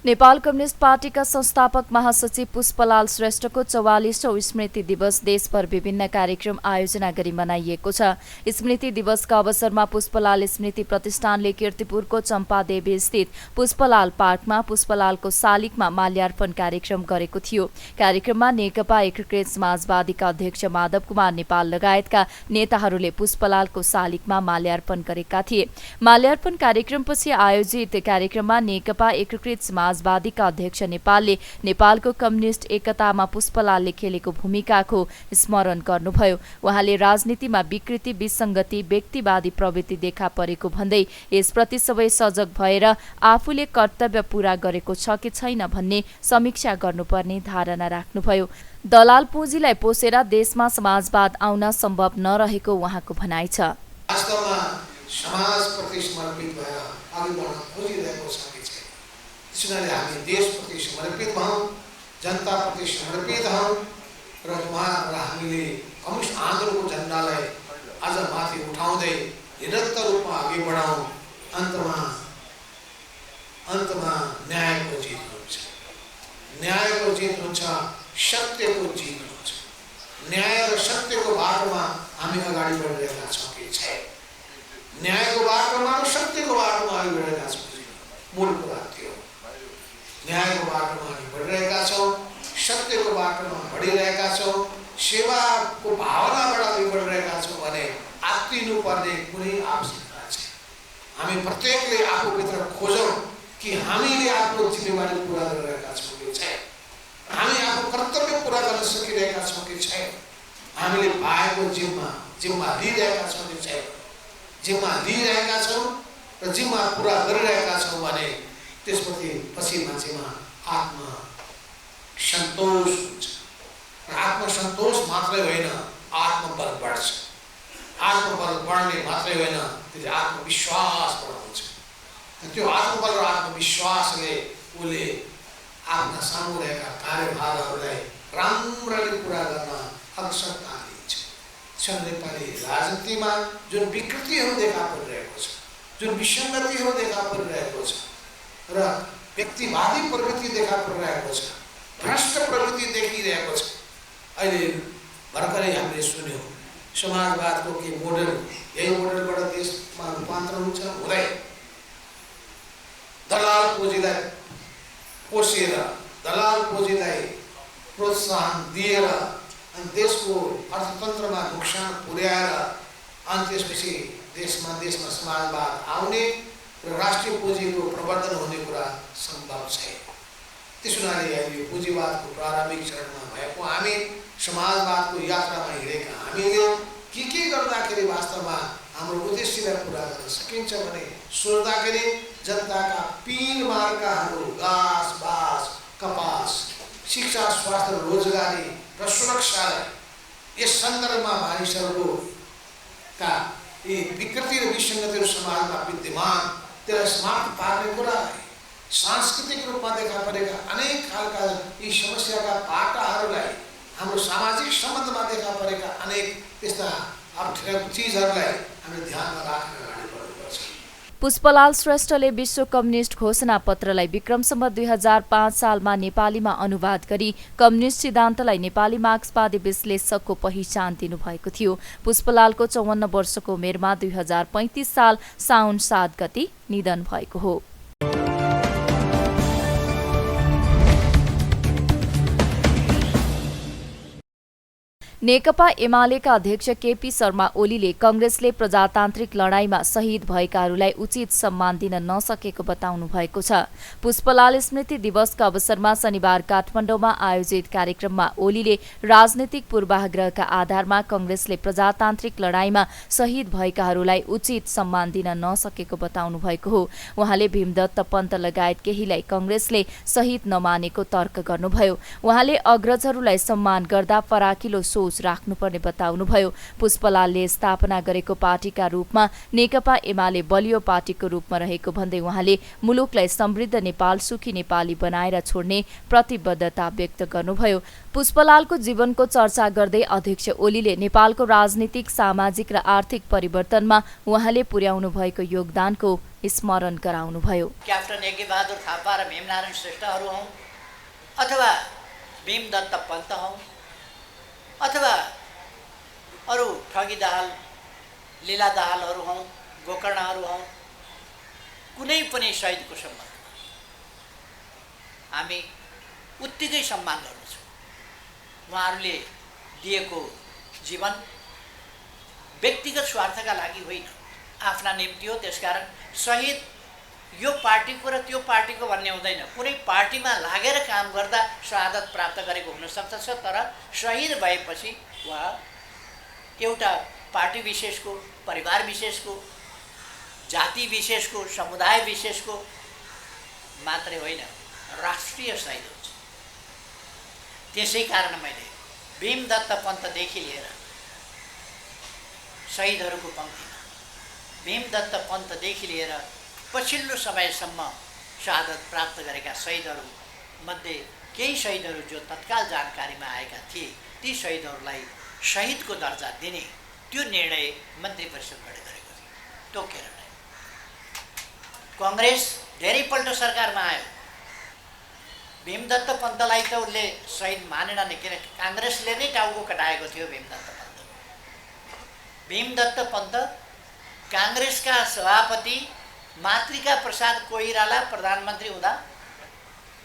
Nepal communist पार्टीका संस्थापक महासचिव पुष्पलाल श्रेष्ठको 44औं स्मृति दिवस देशभर विभिन्न कार्यक्रम आयोजना गरी मनाइएको छ। स्मृति दिवसका अवसरमा पुष्पलाल स्मृति प्रतिष्ठानले कीर्तिपुरको चम्पादेवी स्थित पुष्पलाल पार्कमा पुष्पलालको शालिगमा माल्यार्पण कार्यक्रम गरेको थियो। कार्यक्रममा नेकपा एकीकृत समाजवादीका अध्यक्ष माधव कुमार नेपाल लगायतका नेताहरूले पुष्पलालको शालिगमा माल्यार्पण गरेका थिए। माल्यार्पण कार्यक्रमपछि आयोजित कार्यक्रममा नेकपा एकीकृत समाजवादीका अध्यक्ष नेपालले नेपालको कम्युनिष्ट एकतामा पुष्पलालले खेलेको भूमिकाको स्मरण गर्नुभयो। उहाँले राजनीतिमा विकृति, विसङ्गति, व्यक्तिवादी प्रवृत्ति देखा परेको भन्दै यसप्रति सबै सजग भएर आफूले कर्तव्य पूरा गरेको छ कि छैन भन्ने समीक्षा गर्नुपर्ने धारणा राख्नुभयो। दलाल पुँजीलाई पोषेर देशमा समाजवाद आउन सम्भव नरहेको उहाँको भनाइ छ। समाजप्रति समर्पित भएर अघि बढ्न खोजिरहेको छ कि छैन, त्यसैले हामी देशप्रति समर्पित भयौँ, जनताप्रति समर्पित हौँ र हामीले कम्युनिस्ट आन्दोलनको झन्डालाई अझ माथि उठाउँदै निरन्तर रूपमा अघि बढाउँ। अन्तमा न्यायको जित हुन्छ, न्यायको जित हुन्छ, सत्यको जित हुन्छ। न्याय र सत्यको बाटोमा हामी अगाडि बढिरहेका छौँ कि छैन, न्यायको बाटोमा र सत्यको बाटोमा अघि बढिरहेका छौँ। मूल कुरा त्यो न्यायको बाटोमा अघि बढिरहेका छौँ, सत्यको बाटोमा बढिरहेका छौँ, सेवाको भावनाबाट अघि बढिरहेका छौँ भने आत्तिनुपर्ने कुनै आवश्यकता छैन। हामी प्रत्येकले आफूभित्र खोजौँ कि हामीले आफ्नो जिम्मेवारी पुरा गरिरहेका छौँ कि छैन, हामी आफ्नो कर्तव्य पुरा गर्न सकिरहेका छौँ कि छैन, हामीले पाएको जिम्मा लिइरहेका छौँ कि छैन। जिम्मा लिइरहेका छौँ र जिम्मा पुरा गरिरहेका छौँ भने त्यसपछि पछि मान्छेमा आत्मसन्तोष हुन्छ र आत्मसन्तोष मात्रै होइन, आत्मबल बढ्छ। आत्मबल बढ्ने मात्रै होइन, त्यसले आत्मविश्वास बढाउँछ। त्यो आत्मबल र आत्मविश्वासले उसले आफ्ना सामु रहेका कार्यभारहरूलाई राम्ररी पुरा गर्न अवसरता दिन्छ। नेपाली राजनीतिमा जुन विकृतिहरू देखा परिरहेको छ, जुन विसङ्गतिहरू देखा परिरहेको छ र व्यक्तिवादी प्रवृत्ति देखा परिरहेको छ, भ्रष्ट प्रवृत्ति देखिरहेको छ। अहिले भर्खरै हामीले सुन्यौँ समाजवादको के मोडल, यही मोडलबाट देशमा रूपान्तरण हुन्छ हुँदै दलाल पुँजीलाई पोषेर, दलाल पुँजीलाई प्रोत्साहन दिएर अनि देशको अर्थतन्त्रमा नोक्सान पुर्याएर अनि त्यसपछि देशमा समाजवाद आउने र राष्ट्रिय पुँजीको प्रवर्धन हुने कुरा सम्भव छैन। त्यस हुनाले अहिले पुँजीवादको प्रारम्भिक चरणमा भएको हामी समाजवादको यात्रामा हिँडेका हामीले के गर्दाखेरि वास्तवमा हाम्रो उद्देश्यलाई पुरा गर्न सकिन्छ भने सोच्दाखेरि जनताका पिन मार्काहरू घाँस, बाँस, कपास, शिक्षा, स्वास्थ्य, रोजगारी र सुरक्षालाई यस सन्दर्भमा मानिसहरूका यी विकृति र विसङ्गतिहरू समाजमा विद्यमान त्यसलाई समाप्त पार्ने कुरालाई, सांस्कृतिक रूपमा देखा परेका अनेक खालका यी समस्याका पाटाहरूलाई, हाम्रो सामाजिक सम्बन्धमा देखा परेका अनेक त्यस्ता अप्ठ्यारा चिजहरूलाई हामीले ध्यानमा राखेर अगाडि बढ्नुपर्छ। पुष्पलाल श्रेष्ठले विश्व कम्युनिस्ट घोषणा पत्रलाई विक्रम सम्वत 2005 सालमा नेपालीमा अनुवाद गरी कम्युनिस्ट सिद्धान्तलाई नेपाली मार्क्सवादी विश्लेषकको पहिचान दिनुभएको थियो। पुष्पलालको 54 वर्षको उमेरमा 2035 साल साउन 7 गते निधन भएको हो। नेकपा एमालेका अध्यक्ष केपी शर्मा ओलीले कंग्रेसले प्रजातान्त्रिक लडाईँमा शहीद भएकाहरूलाई उचित सम्मान दिन नसकेको बताउनु भएको छ। पुष्पलाल स्मृति दिवसका अवसरमा शनिबार काठमाडौँमा आयोजित कार्यक्रममा ओलीले राजनीतिक पूर्वाग्रहका आधारमा कंग्रेसले प्रजातान्त्रिक लडाईँमा शहीद भएकाहरूलाई उचित सम्मान दिन नसकेको बताउनु भएको हो। उहाँले भीमदत्त पन्त लगायत केहीलाई कंग्रेसले शहीद नमानेको तर्क गर्नुभयो। उहाँले अग्रजहरूलाई सम्मान गर्दा फराकिलो सोच सोच राख्नुपर्ने बताउनुभयो। पुष्पलालले स्थापना गरेको पार्टीका रूपमा नेकपा एमाले बलियो पार्टीको रूपमा रहेको भन्दै उहाँले मुलुकलाई समृद्ध नेपाल सुखी नेपाली बनाएर छोड्ने प्रतिबद्धता व्यक्त गर्नुभयो। पुष्पलालको जीवनको चर्चा गर्दै अध्यक्ष ओलीले नेपालको राजनीतिक, सामाजिक र आर्थिक परिवर्तनमा उहाँले पुर्याउनु भएको योगदानको स्मरण गराउनुभयो। क्याप्टन यज्ञबहादुर थापा र भीमनारायण श्रेष्ठहरू हौँ अथवा भीमदत्त पन्त हौँ अथवा अरू ठगी दाहाल लीला दाहालहरू हौँ, गोकर्णहरू हौँ, कुनै पनि शहीदको सम्बन्धमा हामी उत्तिकै सम्मान गर्दछौँ। उहाँहरूले दिएको जीवन व्यक्तिगत स्वार्थका लागि होइन, आफ्ना निम्ति हो। त्यसकारण शहीद यो पार्टीको र त्यो पार्टीको भन्ने हुँदैन। कुनै पार्टीमा लागेर काम गर्दा शहादत प्राप्त गरेको हुनसक्छ, तर शहीद भएपछि उहाँ एउटा पार्टी विशेषको, परिवार विशेषको, जाति विशेषको, समुदाय विशेषको मात्रै होइन, राष्ट्रिय शहीद हुन्छ। त्यसै कारण मैले भीमदत्त पन्तदेखि लिएर शहीदहरूको पङ्क्तिमा, भीमदत्त पन्तदेखि लिएर पछिल्लो समयसम्म शहादत प्राप्त गरेका शहीदहरूमध्ये केही शहीदहरू जो तत्काल जानकारीमा आएका थिए, ती शहीदहरूलाई शहीदको दर्जा दिने त्यो निर्णय मन्त्री परिषदबाट गरेको थियो, तोकेर नै। कङ्ग्रेस धेरैपल्ट सरकारमा आयो, भीमदत्त पन्तलाई त उसले शहीद मानेन नै, किन काङ्ग्रेसले नै टाउको कटाएको थियो भीमदत्त पन्त। भीमदत्त पन्त काङ्ग्रेसका सभापति मातृका प्रसाद कोइराला प्रधानमन्त्री हुँदा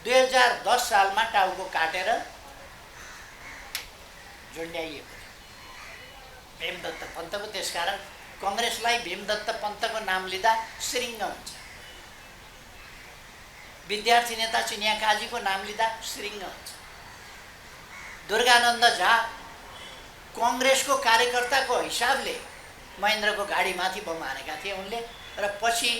2010 सालमा टाउको काटेर झुन्ड्याइएको थियो भीमदत्त पन्तको। त्यसकारण कङ्ग्रेसलाई भीमदत्त पन्तको नाम लिँदा श्रृङ्ग हुन्छ, विद्यार्थी नेता चिनिया काजीको नाम लिँदा श्रृङ्ग हुन्छ। दुर्गानन्द झा कङ्ग्रेसको कार्यकर्ताको हिसाबले महेन्द्रको गाडीमाथि बम हानेका थिए उनले, र पछि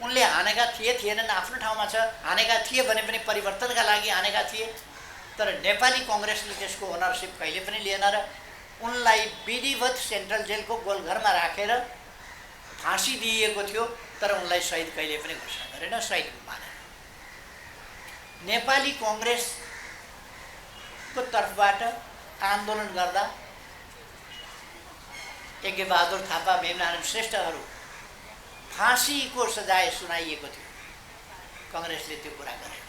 उनले हानेका थिएनन्, आफ्नो ठाउँमा छ, हानेका थिए भने पनि परिवर्तनका लागि हानेका थिए, तर नेपाली कङ्ग्रेसले त्यसको ओनरसिप कहिले पनि लिएन र उनलाई विधिवत सेन्ट्रल जेलको गोलघरमा राखेर फाँसी दिइएको थियो, तर उनलाई शहीद कहिले पनि घोषणा गरेन, शहीद मानेन। नेपाली कङ्ग्रेसको तर्फबाट आन्दोलन गर्दा यज्ञबहादुर थापा, भीमनारायण श्रेष्ठहरू फाँसीको सजाय सुनाइएको थियो, कङ्ग्रेसले त्यो कुरा गरेन।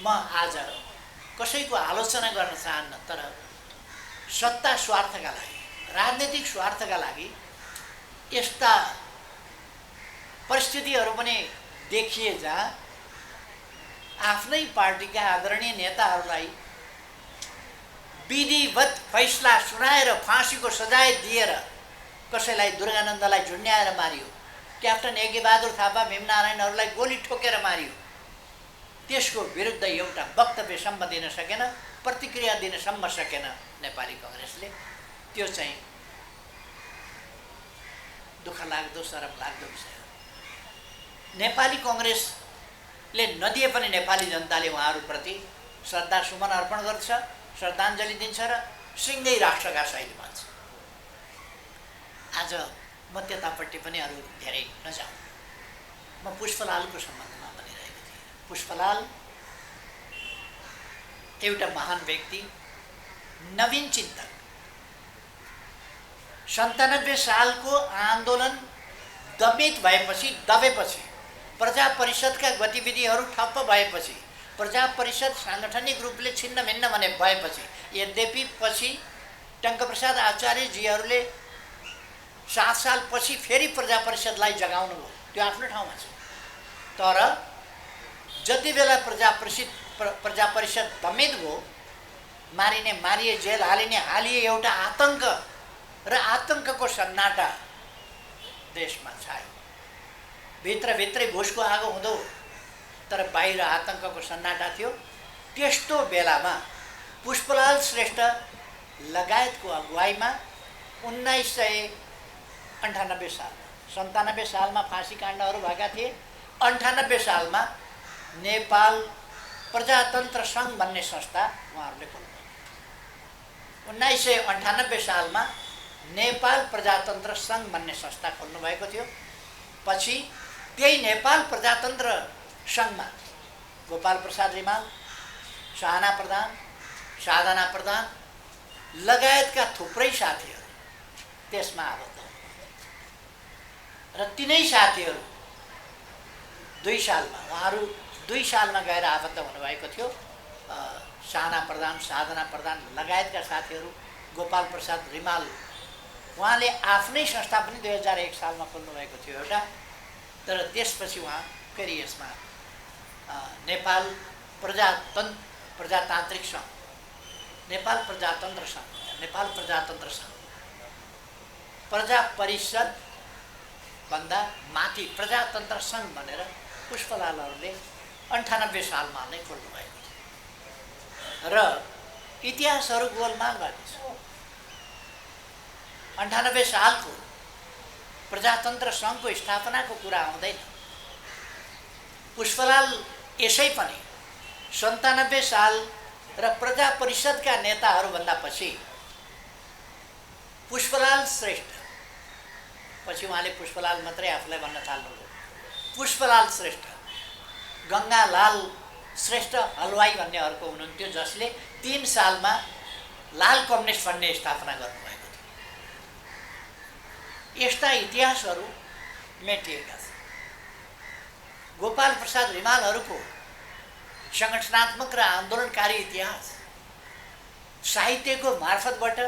म आज कसैको आलोचना गर्न चाहन्न, तर सत्ता स्वार्थका लागि, राजनीतिक स्वार्थका लागि यस्ता परिस्थितिहरू पनि देखिए जहाँ आफ्नै पार्टीका आदरणीय नेताहरूलाई विधिवत फैसला सुनाएर फाँसीको सजाय दिएर कसैलाई दुर्गानन्दलाई झुन्ड्याएर मारियो, क्याप्टन यज्ञबहादुर थापा, भीमनारायणहरूलाई गोली ठोकेर मारियो। त्यसको विरुद्ध एउटा वक्तव्यसम्म दिन सकेन, प्रतिक्रिया दिनसम्म सकेन नेपाली कङ्ग्रेसले। त्यो चाहिँ दुःख लाग्दो, शरम लाग्दो विषय हो। नेपाली कङ्ग्रेसले नदिए पनि नेपाली जनताले उहाँहरूप्रति श्रद्धा सुमन अर्पण गर्छ, श्रद्धाञ्जली दिन्छ र सिङ्गै राष्ट्रका शहीद मान्छ। आज म त्यतापट्टि पनि अरू धेरै नजाउँ, म पुष्पलालको सम्बन्धमा भनिरहेको थिएँ। पुष्पलाल एउटा महान व्यक्ति, नवीन चिन्तक। 97 सालको आन्दोलन दबेपछि प्रजा परिषदका गतिविधिहरू ठप्प भएपछि, प्रजा परिषद साङ्गठनिक रूपले छिन्न भिन्न भने भएपछि, यद्यपि पछि टङ्कप्रसाद आचार्यजीहरूले 7 सालपछि फेरि प्रजा परिषदलाई जगाउनु भयो, त्यो आफ्नो ठाउँमा छ। तर जति बेला प्रजा परिषद दमित भयो, मारिने मारिए, जेल हालिए, एउटा आतङ्क र आतङ्कको सन्नाटा देशमा छायो। भित्रभित्रै घुसको आगो हुँदो, तर बाहिर आतङ्कको सन्नाटा थियो। त्यस्तो बेलामा पुष्पलाल श्रेष्ठ लगायतको अगुवाईमा 1998 साल, 97 सालमा फाँसी काण्डहरू भएका थिए। 98 सालमा नेपाल प्रजातन्त्र सङ्घ भन्ने संस्था उहाँहरूले खोल्नु। 1998 सालमा नेपाल प्रजातन्त्र सङ्घ भन्ने संस्था खोल्नुभएको थियो। पछि त्यही नेपाल प्रजातन्त्र सङ्घमा गोपाल प्रसाद रिमाल, साहना प्रधान, साधना प्रधान लगायतका थुप्रै साथीहरू त्यसमा आबद्ध र तिनै साथीहरू 2 सालमा उहाँहरू 2 सालमा गएर आबद्ध हुनुभएको थियो। साहना प्रधान, साधना प्रधान लगायतका साथीहरू, गोपाल प्रसाद रिमाल उहाँले आफ्नै संस्था पनि 2001 सालमा खोल्नुभएको थियो एउटा। तर त्यसपछि उहाँ फेरि यसमा नेपाल प्रजातान्त्रिक सङ्घ, नेपाल प्रजातन्त्र सङ्घ, नेपाल प्रजातन्त्र सङ्घ, प्रजा परिषद भन्दा माथि प्रजातन्त्र सङ्घ भनेर पुष्पलालहरूले 98 सालमा नै खोल्नुभएको थियो। र इतिहासहरू गोलमाल भएको छ। 98 सालको प्रजातन्त्र सङ्घको स्थापनाको कुरा आउँदैन। पुष्पलाल यसै पनि 97 साल र प्रजा परिषदका नेताहरूभन्दा पछि पुष्पलाल श्रेष्ठ, पछि उहाँले पुष्पलाल मात्रै आफूलाई भन्न थाल्नुभयो, पुष्पलाल श्रेष्ठ, गङ्गालाल श्रेष्ठ हलवाई भन्ने अर्को हुनुहुन्थ्यो जसले 3 सालमा लाल कम्युनिस्ट भन्ने स्थापना गर्नुभएको थियो। यस्ता इतिहासहरू मेटिएका छन्। गोपाल प्रसाद रिमालहरूको सङ्गठनात्मक र आन्दोलनकारी इतिहास, साहित्यको मार्फतबाट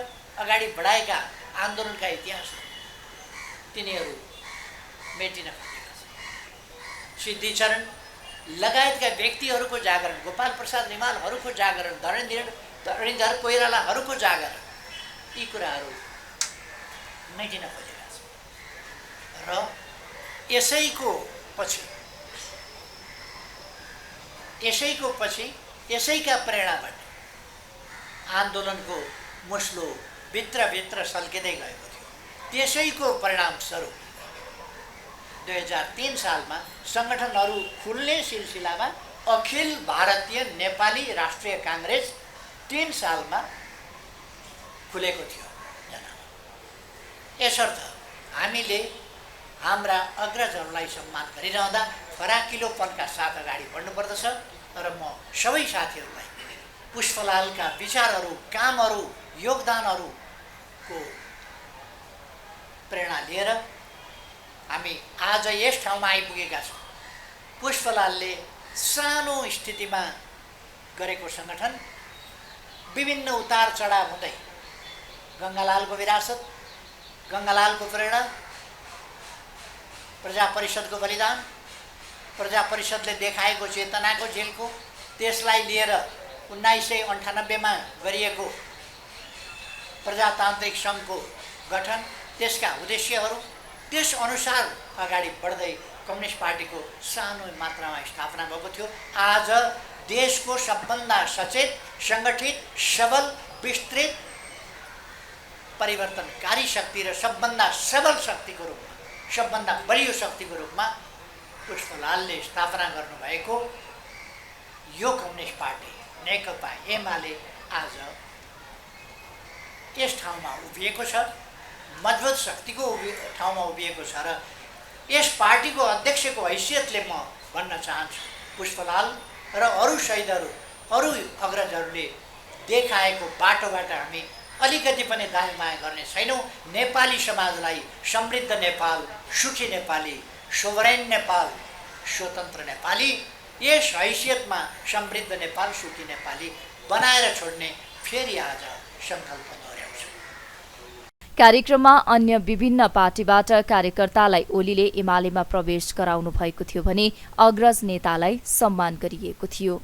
अगाडि बढाएका आन्दोलनका इतिहास तिनीहरू मेटिन खोजेका छन्। सिद्धिचरण लगायतका व्यक्तिहरूको जागरण, गोपाल प्रसाद रिमालहरूको जागरण, धरणीधर कोइरालाहरूको जागरण, यी कुराहरू मेटिन खोजेका छन्। र यसैका प्रेरणाबाट आन्दोलनको मुस्लो भित्र सल्किँदै गएको थियो। त्यसैको परिणामस्वरूप 2003 सालमा सङ्गठनहरू खुल्ने सिलसिलामा अखिल भारतीय नेपाली राष्ट्रिय काङ्ग्रेस 3 सालमा खुलेको थियो। यसर्थ हामीले हाम्रा अग्रजहरूलाई सम्मान गरिरहँदा फराकिलोपनका साथ अगाडि बढ्नुपर्दछ। र म सबै साथीहरूलाई पुष्पलालका विचारहरू, कामहरू, योगदानहरूको प्रेरणा लिएर हामी आज यस ठाउँमा आइपुगेका छौँ। पुष्पलालले सानो स्थितिमा गरेको सङ्गठन विभिन्न उतार चढाव हुँदै गङ्गालालको विरासत, गङ्गालालको प्रेरणा, प्रजा परिषदको बलिदान, प्रजा परिषदले देखाएको चेतनाको झिल्को, त्यसलाई लिएर 1998 मा गरिएको प्रजातान्त्रिक सङ्घको गठन, त्यसका उद्देश्यहरू, त्यसअनुसार अगाडि बढ्दै कम्युनिस्ट पार्टीको सानो मात्रामा स्थापना भएको थियो। आज देशको सबभन्दा सचेत, सङ्गठित, सबल, विस्तृत, परिवर्तनकारी शक्ति र सबभन्दा सबल शक्तिको रूपमा, सबभन्दा बलियो शक्तिको रूपमा पुष्पलालले स्थापना गर्नुभएको यो कम्युनिस्ट पार्टी नेकपा एमाले आज यस ठाउँमा उभिएको छ, मजबुत शक्तिको ठाउँमा उभिएको छ। र यस पार्टीको अध्यक्षको हैसियतले म भन्न चाहन्छु, पुष्पलाल र अरू शहीदहरू, अरू अग्रजहरूले देखाएको बाटोबाट हामी अलिकति पनि दायाँ-बायाँ गर्ने छैनौँ। नेपाली समाजलाई समृद्ध नेपाल, सुखी नेपाली, सोभरेन नेपाल, स्वतन्त्र नेपाली, यस हैसियतमा समृद्ध नेपाल, सुखी नेपाली बनाएर छोड्ने फेरि आज सङ्कल्प दोहोऱ्याउँछु। कार्यक्रममा अन्य विभिन्न पार्टीबाट कार्यकर्तालाई ओलीले एमालेमा प्रवेश गराउनु भएको थियो भने अग्रज नेतालाई सम्मान गरिएको थियो।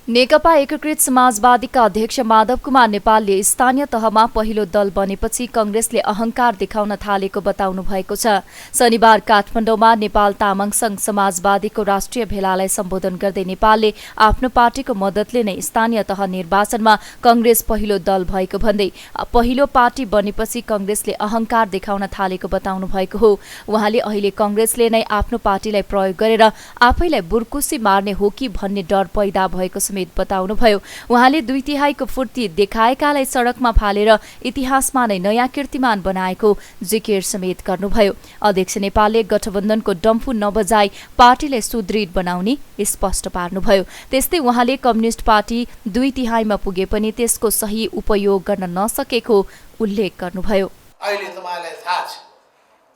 नेकपा एकीकृत समाजवादीका अध्यक्ष माधव कुमार नेपालले स्थानीय तहमा पहिलो दल बनेपछि कंग्रेसले अहंकार देखाउन थालेको बताउनु भएको छ। शनिबार काठमाडौँमा नेपाल तामाङ संघ समाजवादीको राष्ट्रिय भेलालाई सम्बोधन गर्दै नेपालले आफ्नो पार्टीको मद्दतले नै स्थानीय तह निर्वाचनमा कंग्रेस पहिलो दल भएको भन्दै पहिलो पार्टी बनेपछि कंग्रेसले अहंकार देखाउन थालेको बताउनु भएको हो। उहाँले अहिले कंग्रेसले नै आफ्नो पार्टीलाई प्रयोग गरेर आफैलाई बुर्कुसी मार्ने हो कि भन्ने डर पैदा भएको बताउनुभयो। उहाँले 2/3 फुर्ती देखाएकालाई सड़कमा फालेर इतिहासमा नै नयाँ कीर्तिमान बनाएको जिकिर समेत गर्नुभयो। अध्यक्ष नेपालले गठबन्धनको डम्फु नबजाई पार्टीलाई सुदृढ बनाउने स्पष्ट पार्नुभयो। त्यस्तै उहाँले कम्युनिष्ट पार्टी 2/3 पुगे पनि त्यसको सही उपयोग गर्न नसकेको उल्लेख गर्नुभयो। अहिले तपाईलाई थाहा छ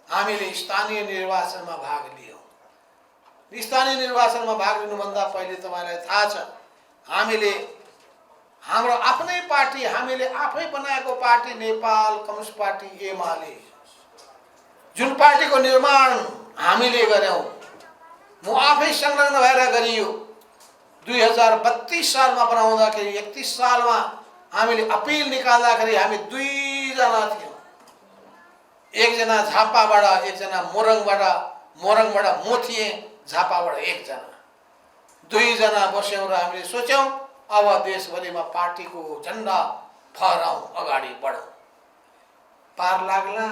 हामीले स्थानीय निर्वाचनमा भाग लियौं। स्थानीय निर्वाचनमा भाग लिनुभन्दा पहिले तपाईलाई थाहा छ हामीले हाम्रो आफ्नै पार्टी हामीले आफै बनाएको party Nepal communist party Emale जुन पार्टीको निर्माण हामीले गर्यौं म आफै संलग्न भएर गरियो। 2032 सालमा बनाउँदाखेरि 31 सालमा हामीले अपिल निकाल्दाखेरि हामी 2 जना थियौं। एकजना झापाबाट, एकजना मोरङबाट म थिएँ, झापाबाट 1 जना। 2 जना बस्यौं र हामीले सोच्यौं अब देशभरिमा पार्टीको झण्डा फहराउँ, अगाडि बढौँ। पार लाग्ला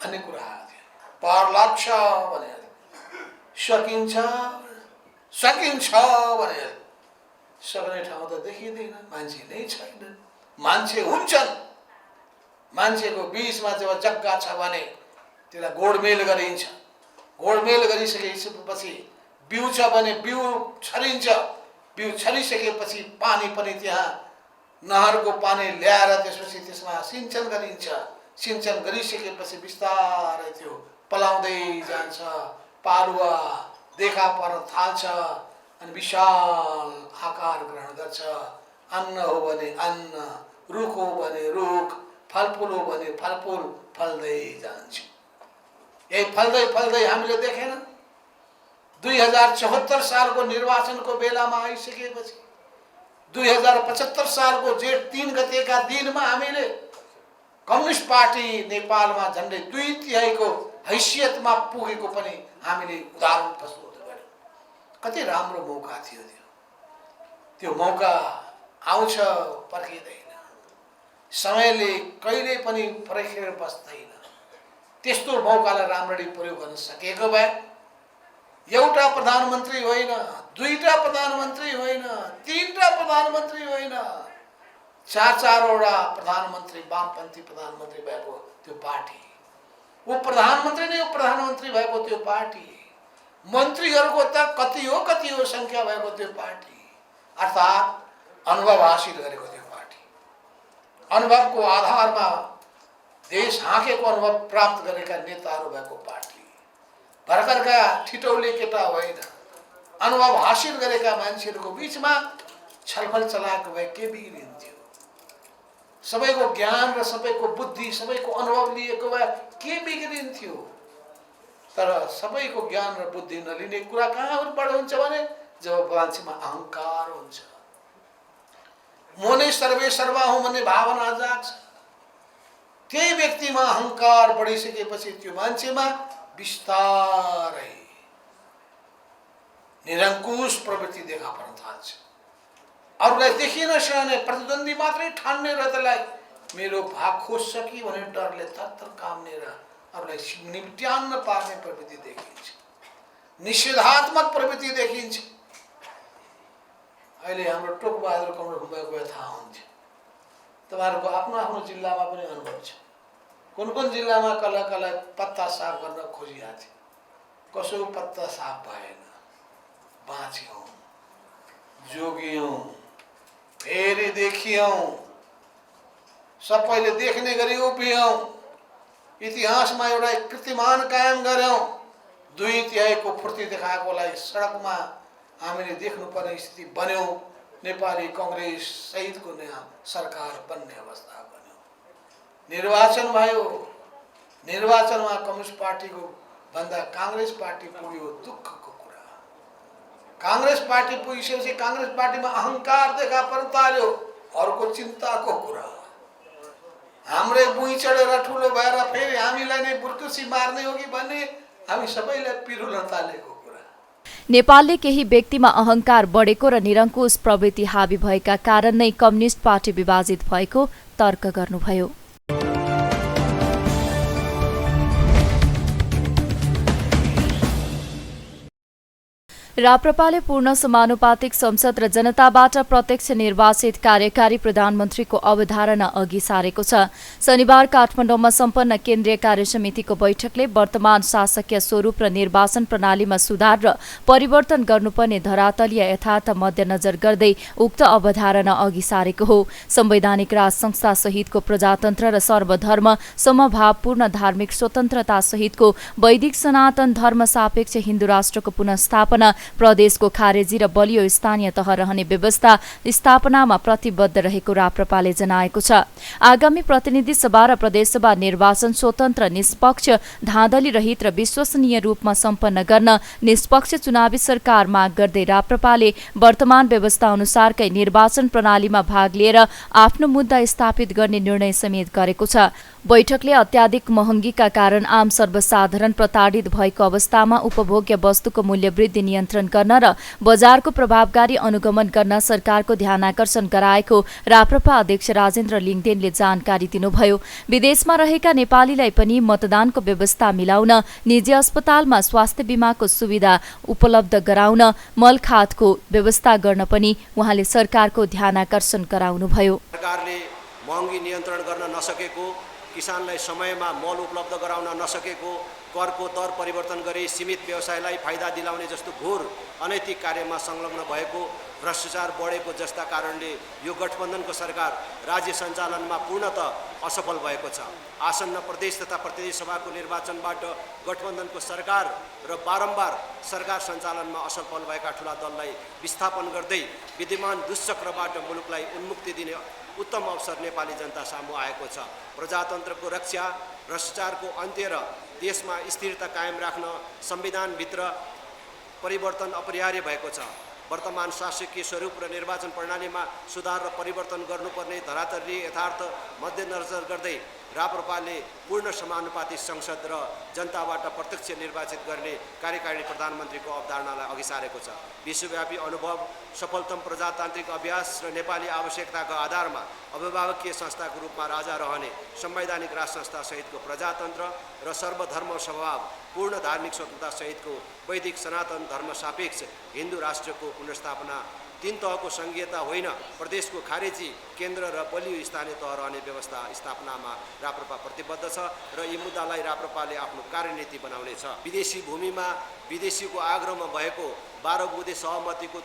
भन्ने कुरा थियो। पार लाग्छ भनेर सकिन्छ भनेर सक्ने ठाउँ त देखिँदैन, मान्छे नै छैन। मान्छे हुन्छन्, मान्छेको बीचमा जब जग्गा छ भने त्यसलाई गोडमेल गरिन्छ। गोडमेल गरिसकेपछि बिउ छ भने बिउ छरिन्छ। बिउ छरिसकेपछि पानी पनि त्यहाँ नहरको पानी ल्याएर त्यसपछि त्यसमा सिंचन गरिन्छ। सिंचन गरिसकेपछि बिस्तारै त्यो पलाउँदै जान्छ, पालुवा देखा पर्न थाल्छ अनि विशाल आकार ग्रहण गर्छ। अन्न हो भने अन्न, रुख हो भने रुख, फलफुल हो भने फलफुल फल्दै जान्छ। यही फल्दै फल्दै हामीले देखेन 2074 सालको निर्वाचनको बेलामा आइसकेपछि 2075 सालको जेठ 3 गतेका दिनमा हामीले कम्युनिस्ट पार्टी नेपालमा झन्डै 2/3 को हैसियतमा पुगेको पनि हामीले उदाहरण प्रस्तुत गर्यौं। कति राम्रो मौका थियो त्यो मौका आउँछ पर्खिँदैन। समयले कहिले पनि पर्खेर बस्दैन। त्यस्तो मौकालाई राम्ररी प्रयोग गर्न सकेको भए एउटा प्रधानमन्त्री होइन, 2टा प्रधानमन्त्री होइन, 3टा प्रधानमन्त्री होइन, 4-4वटा प्रधानमन्त्री वामपन्थी प्रधानमन्त्री भएको त्यो पार्टी, वो प्रधानमन्त्री नै प्रधानमन्त्री भएको त्यो पार्टी, मन्त्रीहरूको त कति हो संख्या भएको त्यो पार्टी, अर्थात् अनुभव हासिल गरेको त्यो पार्टी, अनुभवको आधारमा देश हाँकेको अनुभव प्राप्त गरेका नेताहरू भएको पार्टी, भर्खरका ठिटौले केटा होइन, अनुभव हासिल गरेका मान्छेहरूको बीचमा छलफल चलाएको भए के बिग्रिन्थ्यो? सबैको ज्ञान र सबैको बुद्धि, सबैको अनुभव लिएको भए के बिग्रिन्थ्यो? तर सबैको ज्ञान र बुद्धि नलिने कुरा कहाँबाट हुन्छ भने जब मान्छेमा अहंकार हुन्छ, म नै सर्वे सर्वा हुँ भन्ने भावना जाग्छ। त्यही व्यक्तिमा अहंकार बढिसकेपछि त्यो मान्छेमा बिस्तारै निरंकुश प्रवृत्ति देखा पर्न थाल्छ। अरूलाई देखि नसक्ने प्रतिद्वन्दी मात्रै ठान्ने र त्यसलाई मेरो भाग खोज्छ कि भन्ने डरले थरथर काम्ने र अरूलाई निम्त्यान्न पार्ने प्रवृत्ति देखिन्छ, निषेधात्मक प्रवृत्ति देखिन्छ। अहिले हाम्रो टोकबहादुर कमरेड भएको थाहा हुन्छ। तपाईहरुको आफ्नो आफ्नो जिल्लामा पनि अनुभव छ। कुन जिल्लामा कला पत्ता साफ गर्न खोजिया थियो, कसो पत्ता साफ भएन, बाँच्यौं, जोगियौं, फेरि देखियौं, सबैले देख्ने गरी उभियौं, इतिहासमा एउटा कीर्तिमान कायम गर्यौं। 2/3 को फुर्ती देखाएकोलाई सडकमा हामीले देख्नुपर्ने स्थिति बन्यो। नेपाली कांग्रेस सहितको नयाँ सरकार बन्ने अवस्था बन्यो। निर्वाचन भयो, निर्वाचनमा कम्युनिस्ट पार्टीको भन्दा कांग्रेस पार्टी पुग्यो, दुःखको कुरा। कांग्रेस पार्टी पुगिसकेपछि कांग्रेस पार्टीमा अहंकार देखा पर्ताल्यो। अर्को चिन्ताको कुरा, हाम्रै बुई चढेर ठुलो भएर फेरि हामीलाई नै बुर्कुसी मार्ने हो कि भन्ने हामी सबैलाई पिरुल तालेको कुरा। नेपालले केही व्यक्तिमा अहंकार बढेको र निरङ्कुश प्रवृत्ति हावी भएका कारण नै कम्युनिस्ट पार्टी विभाजित भएको तर्क गर्नुभयो। राप्रपाले पूर्ण समानुपातिक संसद र जनताबाट प्रत्यक्ष निर्वाचित कार्यकारी प्रधानमन्त्रीको अवधारणा अघि सारेको छ। शनिबार काठमाडौँमा सम्पन्न केन्द्रीय कार्यसमितिको बैठकले वर्तमान शासकीय स्वरूप र निर्वाचन प्रणालीमा सुधार र परिवर्तन गर्नुपर्ने धरातलीय यथार्थ मध्यनजर गर्दै उक्त अवधारणा अघि सारेको हो। संवैधानिक राज संस्था सहितको प्रजातन्त्र र सर्वधर्म समभावपूर्ण धार्मिक स्वतन्त्रता सहितको वैदिक सनातन धर्म सापेक्ष हिन्दू राष्ट्रको पुनर्स्थापना, प्रदेशको खारेजी र बलियो स्थानीय तह रहने व्यवस्था स्थापनामा प्रतिबद्ध रहेको राप्रपाले जनाएको छ। आगामी प्रतिनिधि सभा र प्रदेशसभा निर्वाचन स्वतन्त्र, निष्पक्ष, धाँधली रहित र विश्वसनीय रूपमा सम्पन्न गर्न निष्पक्ष चुनावी सरकार माग गर्दै राप्रपाले वर्तमान व्यवस्था अनुसारकै निर्वाचन प्रणालीमा भाग लिएर आफ्नो मुद्दा स्थापित गर्ने निर्णय समेत गरेको छ। बैठकले अत्याधिक महँगीका कारण आम सर्वसाधारण प्रताडित भएको अवस्थामा उपभोग्य वस्तुको मूल्य वृद्धि नियन्त्रण गर्न र बजारको प्रभावकारी अनुगमन गर्न सरकारको ध्यानाकर्षण गराएको राप्रपा अध्यक्ष राजेन्द्र लिङदेनले जानकारी दिनुभयो। विदेशमा रहेका नेपालीलाई पनि मतदानको व्यवस्था मिलाउन, निजी अस्पतालमा स्वास्थ्य बीमाको सुविधा उपलब्ध गराउन, मलखातको व्यवस्था गर्न पनि उहाँले सरकारको ध्यानाकर्षण गराउनुभयो। सरकारले महँगी नियन्त्रण गर्न नसकेको, किसानलाई समयमा मल उपलब्ध गराउन नसकेको, करको दर परिवर्तन गरी सीमित व्यवसायलाई फाइदा दिलाउने जस्तो घोर अनैतिक कार्यमा संलग्न भएको, भ्रष्टाचार बढेको जस्ता कारणले यो गठबन्धनको सरकार राज्य सञ्चालनमा पूर्णतः असफल भएको छ। आसन्न प्रदेश तथा प्रतिनिधि सभाको निर्वाचनबाट गठबन्धनको सरकार र बारम्बार सरकार सञ्चालनमा असफल भएका ठूला दललाई विस्थापन गर्दै विद्यमान दुश्चक्रबाट मुलुकलाई उन्मुक्ति दिने उत्तम अवसर नेपाली जनता सामु आएको छ। प्रजातन्त्रको रक्षा, भ्रष्टाचारको अन्त्य र देशमा स्थिरता कायम राख्न संविधानभित्र परिवर्तन अपरिहार्य भएको छ। वर्तमान शासकीय स्वरूप र निर्वाचन प्रणालीमा सुधार र परिवर्तन गर्नुपर्ने धरातलीय यथार्थ मध्यनजर गर्दै राप्रपाले पूर्ण समानुपातिक संसद र जनताबाट प्रत्यक्ष निर्वाचित गर्ने कार्यकारी प्रधानमन्त्रीको अवधारणालाई अघि सारेको छ। विश्वव्यापी अनुभव, सफलतम प्रजातान्त्रिक अभ्यास र नेपाली आवश्यकताको आधारमा अभिभावकीय संस्थाको रूपमा राजा रहने संवैधानिक राज संस्था सहितको प्रजातन्त्र र सर्वधर्म स्वभाव पूर्ण धार्मिक स्वतन्त्रता सहितको वैदिक सनातन धर्म सापेक्ष हिन्दू राष्ट्रको पुनर्स्थापना, तीन तहको संघीयता होइन, प्रदेशको खारेजी केन्द्र र बलियो स्थानीय तह रहने व्यवस्था स्थापनामा राप्रपा प्रतिबद्ध छ र यी मुद्दालाई राप्रपाले आफ्नो कार्यनीति बनाउनेछ। विदेशी भूमिमा विदेशीको आग्रहमा भएको 12 बुँदे सहमतिको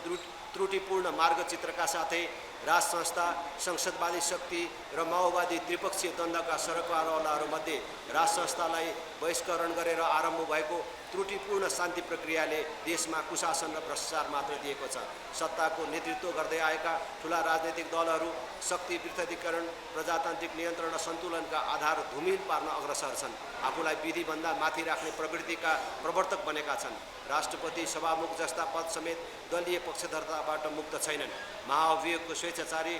त्रुटिपूर्ण मार्गचित्रका साथै राज संस्था, संसदवादी शक्ति र माओवादी त्रिपक्षीय द्वन्द्वका सरकारवालाहरूमध्ये राज संस्थालाई बहिष्करण गरेर आरम्भ भएको त्रुटिपूर्ण शान्ति प्रक्रियाले देशमा कुशासन र भ्रष्टाचार मात्र दिएको छ। सत्ताको नेतृत्व गर्दै आएका ठूला राजनैतिक दलहरू शक्ति वितरणीकरण, प्रजातान्त्रिक नियन्त्रण र सन्तुलनका आधार धुमिल पार्न अग्रसर छन्। आफूलाई विधिभन्दा माथि राख्ने प्रवृत्तिका प्रवर्तक बनेका छन्। राष्ट्रपति, सभामुख जस्ता पद समेत दलीय पक्षधरताबाट मुक्त छैनन्। महाअभियोगको स्वेच्छाचारी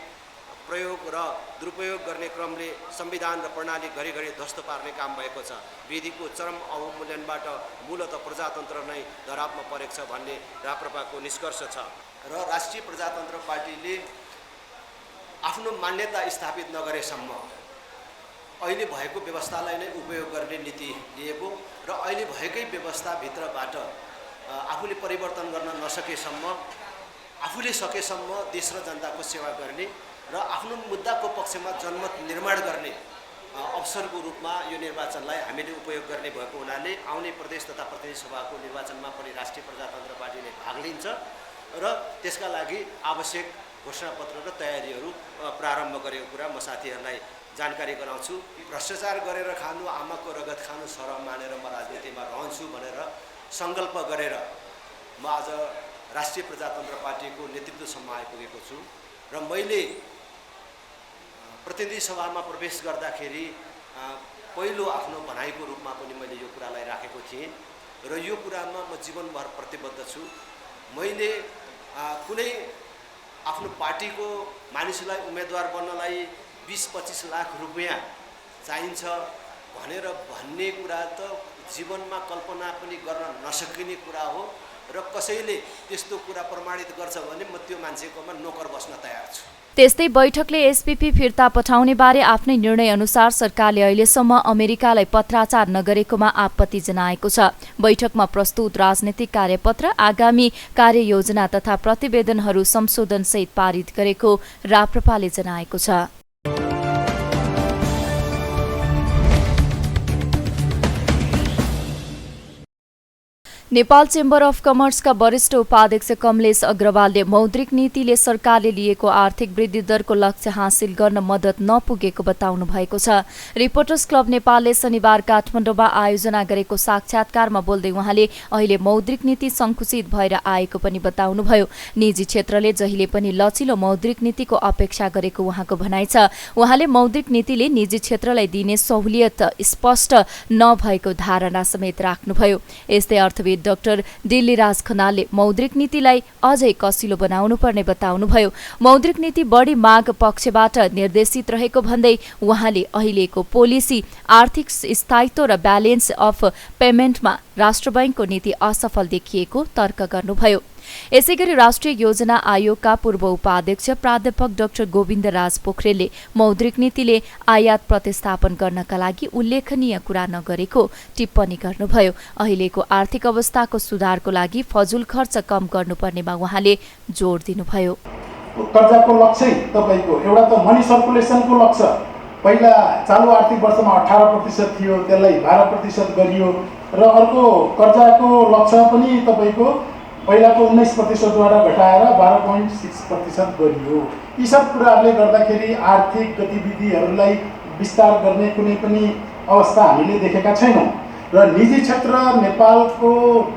प्रयोग र दुरुपयोग गर्ने क्रमले संविधान र प्रणाली घरिघरि ध्वस्त पार्ने काम भएको छ। विधिको चरम अवमूल्यनबाट मूलत प्रजातन्त्र नै धरापमा परेको छ भन्ने राप्रपाको निष्कर्ष छ र राष्ट्रिय प्रजातन्त्र पार्टीले आफ्नो मान्यता स्थापित नगरेसम्म अहिले भएको व्यवस्थालाई नै उपयोग गर्ने नीति लिएको र अहिले भएकै व्यवस्थाभित्रबाट आफूले परिवर्तन गर्न नसकेसम्म, आफूले सकेसम्म देश र जनताको सेवा गर्ने र आफ्नो मुद्दाको पक्षमा जनमत निर्माण गर्ने अवसरको रूपमा यो निर्वाचनलाई हामीले उपयोग गर्ने भएको हुनाले आउने प्रदेश तथा प्रतिनिधि सभाको निर्वाचनमा पनि राष्ट्रिय प्रजातन्त्र पार्टीले भाग लिन्छ र त्यसका लागि आवश्यक घोषणापत्र र तयारीहरू प्रारम्भ गरेको कुरा म साथीहरूलाई जानकारी गराउँछु। भ्रष्टाचार गरेर खानु, आमाको रगत खानु सरह मानेर म राजनीतिमा रहन्छु भनेर सङ्कल्प गरेर म आज राष्ट्रिय प्रजातन्त्र पार्टीको नेतृत्वसम्म आइपुगेको छु र मैले प्रतिनिधि सभामा प्रवेश गर्दाखेरि पहिलो आफ्नो भनाइको रूपमा पनि मैले यो कुरालाई राखेको थिएँ र यो कुरामा म जीवनभर प्रतिबद्ध छु। मैले कुनै आफ्नो पार्टीको मानिसलाई उम्मेदवार बन्नलाई 20-25 लाख रुपैयाँ चाहिन्छ भन्ने कुरा त जीवनमा कल्पना पनि गर्न नसकिने कुरा हो र कसैले त्यस्तो कुरा प्रमाणित गर्छ भने म त्यो मान्छेकोमा नोकर बस्न तयार छु। त्यस्तै बैठकले एसपीपी फिर्ता पठाउने बारे आफ्नै निर्णय अनुसार सरकारले अहिलेसम्म अमेरिकालाई पत्राचार नगरेकोमा आपत्ति जनाएको छ। बैठकमा प्रस्तुत राजनीतिक कार्यपत्र आगामी कार्ययोजना तथा प्रतिवेदनहरू संशोधनसहित पारित गरेको राप्रपाले जनाएको छ। नेपाल चेम्बर अफ कमर्सका वरिष्ठ उपाध्यक्ष कमलेश अग्रवालले मौद्रिक नीतिले सरकारले लिएको आर्थिक वृद्धि दरको लक्ष्य हासिल गर्न मद्दत नपुगेको बताउनु भएको छ। रिपोर्टर्स क्लब नेपालले शनिबार काठमाडौँमा आयोजना गरेको साक्षात्कारमा बोल्दै उहाँले अहिले मौद्रिक नीति संकुचित भएर आएको पनि बताउनुभयो। निजी क्षेत्रले जहिले पनि लचिलो मौद्रिक नीतिको अपेक्षा गरेको उहाँको भनाइ छ। उहाँले मौद्रिक नीतिले निजी क्षेत्रलाई दिने सहुलियत स्पष्ट नभएको धारणा समेत राख्नुभयो। यस्तै अर्थविद डाक्टर दिल्लीराज खनालले मौद्रिक नीतिलाई अझै कसिलो बनाउनु पर्ने बताउनुभयो। मौद्रिक नीति बढी माग पक्षबाट निर्देशित रहेको भन्दै उहाँले अहिलेको पोलिसी आर्थिक स्थायित्व र ब्यालेन्स अफ पेमेन्टमा राष्ट्र बैंकको नीति असफल देखिएको तर्क गर्नुभयो। यसैगरी राष्ट्रिय योजना आयोगका पूर्व उपाध्यक्ष प्राध्यापक डाक्टर गोविन्दराज पोखरेलले मौद्रिक नीतिले आयात प्रतिस्थापन गर्नका लागि उल्लेखनीय कुरा नगरेको टिप्पणी गर्नुभयो। अहिलेको आर्थिक अवस्थाको सुधारको लागि फजुल खर्च कम गर्नुपर्नेमा उहाँले जोड दिनुभयो। कर्जाको लक्ष्य तपाईको एउटा त मनी सर्कुलेसनको लक्ष्य पहिला चालु आर्थिक वर्षमा 18% थियो, त्यसलाई 12% गरियो र अर्को कर्जाको लक्ष्य पनि तपाईको पहिलाको 19%बाट घटाएर 12.6% गरियो। यी सब कुराहरूले गर्दाखेरि आर्थिक गतिविधिहरूलाई विस्तार गर्ने कुनै पनि अवस्था हामीले देखेका छैनौँ र निजी क्षेत्र नेपालको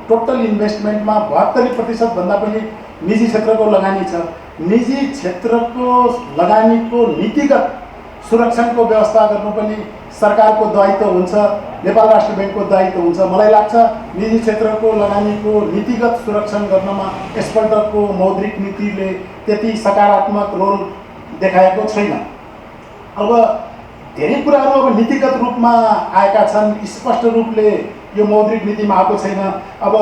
टोटल इन्भेस्टमेन्टमा 72% भन्दा पनि निजी क्षेत्रको लगानी छ। निजी क्षेत्रको लगानीको नीतिगत सुरक्षाको व्यवस्था गर्नु पनि सरकारको दायित्व हुन्छ, नेपाल राष्ट्र बैंकको दायित्व हुन्छ। मलाई लाग्छ निजी क्षेत्रको लगानीको नीतिगत सुरक्षण गर्नमा यसपल्टको मौद्रिक नीतिले त्यति सकारात्मक रोल देखाएको छैन। अब धेरै कुराहरू अब नीतिगत रूपमा आएका छन्, स्पष्ट रूपले यो मौद्रिक नीतिमा आएको छैन। अब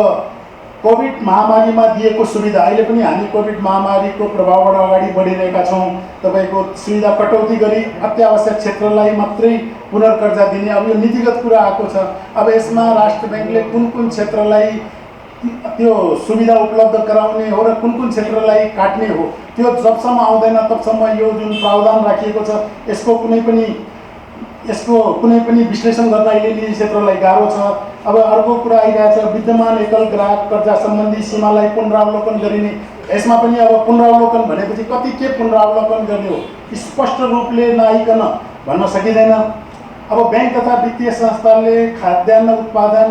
कोभिड महामारीमा दिएको सुविधा, अहिले पनि हामी कोभिड महामारीको प्रभावबाट अगाडि बढिरहेका छौँ। तपाईँको सुविधा कटौती गरी अत्यावश्यक क्षेत्रलाई मात्रै पुनर्कर्जा दिने अब यो नीतिगत कुरा आएको छ। अब यसमा राष्ट्र बैंकले कुन कुन क्षेत्रलाई त्यो सुविधा उपलब्ध गराउने हो र कुन कुन क्षेत्रलाई काट्ने हो, त्यो जबसम्म आउँदैन तबसम्म यो जुन प्रावधान राखिएको छ यसको कुनै पनि विश्लेषण गर्न अहिले निजी क्षेत्रलाई गाह्रो छ। अब अर्को कुरा आइरहेछ विद्यमान एकल ग्राहक कर्जा सम्बन्धी सीमालाई पुनरावलोकन गरिने। यसमा पनि अब पुनरावलोकन भनेपछि कति के पुनरावलोकन गर्ने हो स्पष्ट रूपले नआइकन भन्न सकिँदैन। अब बैंक तथा वित्तीय संस्थाले खाद्यान्न उत्पादन,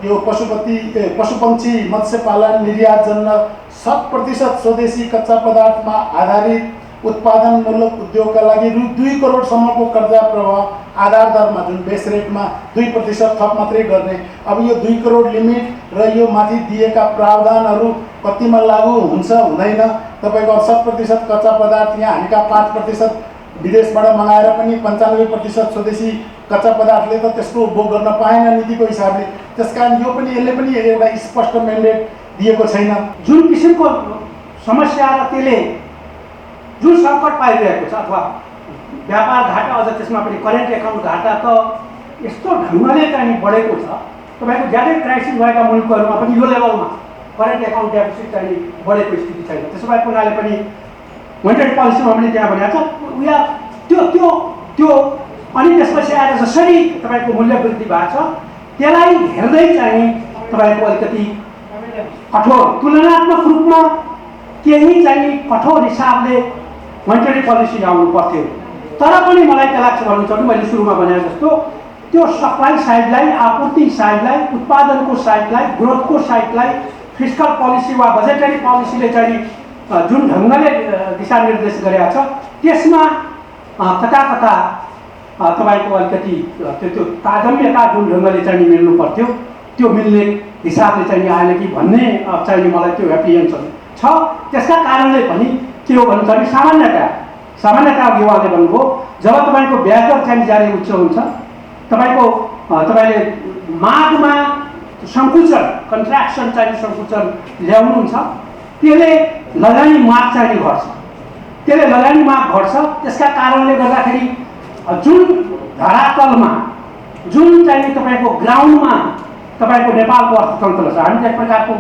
यो पशुपक्षी मत्स्य पालन, निर्यात जन्य 100% स्वदेशी कच्चा पदार्थमा आधारित उत्पादनमूलक उद्योगका लागि रु 2 करोडसम्मको कर्जा प्रवाह आधार दरमा जुन बेस रेटमा 2% थप मात्रै गर्ने। अब यो 2 करोड लिमिट र यो माथि दिएका प्रावधानहरू कतिमा लागू हुन्छ हुँदैन। तपाईँको 60% कच्चा पदार्थ यहाँ हामीका 5% विदेशबाट मगाएर पनि 95% स्वदेशी कच्चा पदार्थले त त्यसको उपभोग गर्न पाएन नीतिको हिसाबले। त्यसकारण यो पनि यसले पनि एउटा स्पष्ट म्यान्डेट दिएको छैन। जुन किसिमको समस्या र त्यसले जुन सङ्कट पाइरहेको छ अथवा व्यापार घाटा, अझ त्यसमा पनि करेन्ट एकाउन्ट घाटा त यस्तो ढङ्गले चाहिँ बढेको छ। तपाईँको ज्यादै क्राइसिस भएका मुलुकहरूमा पनि यो लेभलमा करेन्ट एकाउन्ट डेफिसिट चाहिँ बढेको स्थिति छैन। त्यसो भए उनीहरूले पनि मोनेटरी पोलिसीमा पनि त्यहाँ भनेको छ त्यो अनि त्यसपछि आएर जसरी तपाईँको मूल्य वृद्धि भएको छ त्यसलाई हेर्दै चाहिँ तपाईँको अलिकति कठोर तुलनात्मक रूपमा केही चाहिँ कठोर हिसाबले मोनेटरी पोलिसी ल्याउनु पर्थ्यो। तर पनि मलाई के लाग्छ भन्नुहुन्छ मैले सुरुमा भने जस्तो त्यो सप्लाई साइडलाई, आपूर्ति साइडलाई, उत्पादनको साइडलाई, ग्रोथको साइडलाई फिस्कल पोलिसी वा बजेटरी पोलिसीले चाहिँ जुन ढङ्गले दिशानिर्देश गरेका छ त्यसमा कता तपाईँको अलिकति त्यो ताजम्यता जुन ढङ्गले चाहिँ मिल्नु पर्थ्यो त्यो मिल्ने हिसाबले चाहिँ आएन कि भन्ने चाहिँ मलाई त्यो एप्रिहेन्सन छ। त्यसका कारणले पनि के हो भने चाहिँ सामान्यतया अघि उहाँले भन्नुभयो जब तपाईँको ब्याज दर चाहिँ ज्यादै उच्च हुन्छ तपाईँले मागमा सङ्कुचन कन्ट्र्याक्सन चाहिँ सङ्कुचन ल्याउनुहुन्छ, त्यसले लगानी माग चाहिँ घट्छ। त्यसका कारणले गर्दाखेरि जुन धरातलमा जुन चाहिँ तपाईँको ग्राउन्डमा तपाईँको नेपालको अर्थतन्त्र छ, हामी एक प्रकारको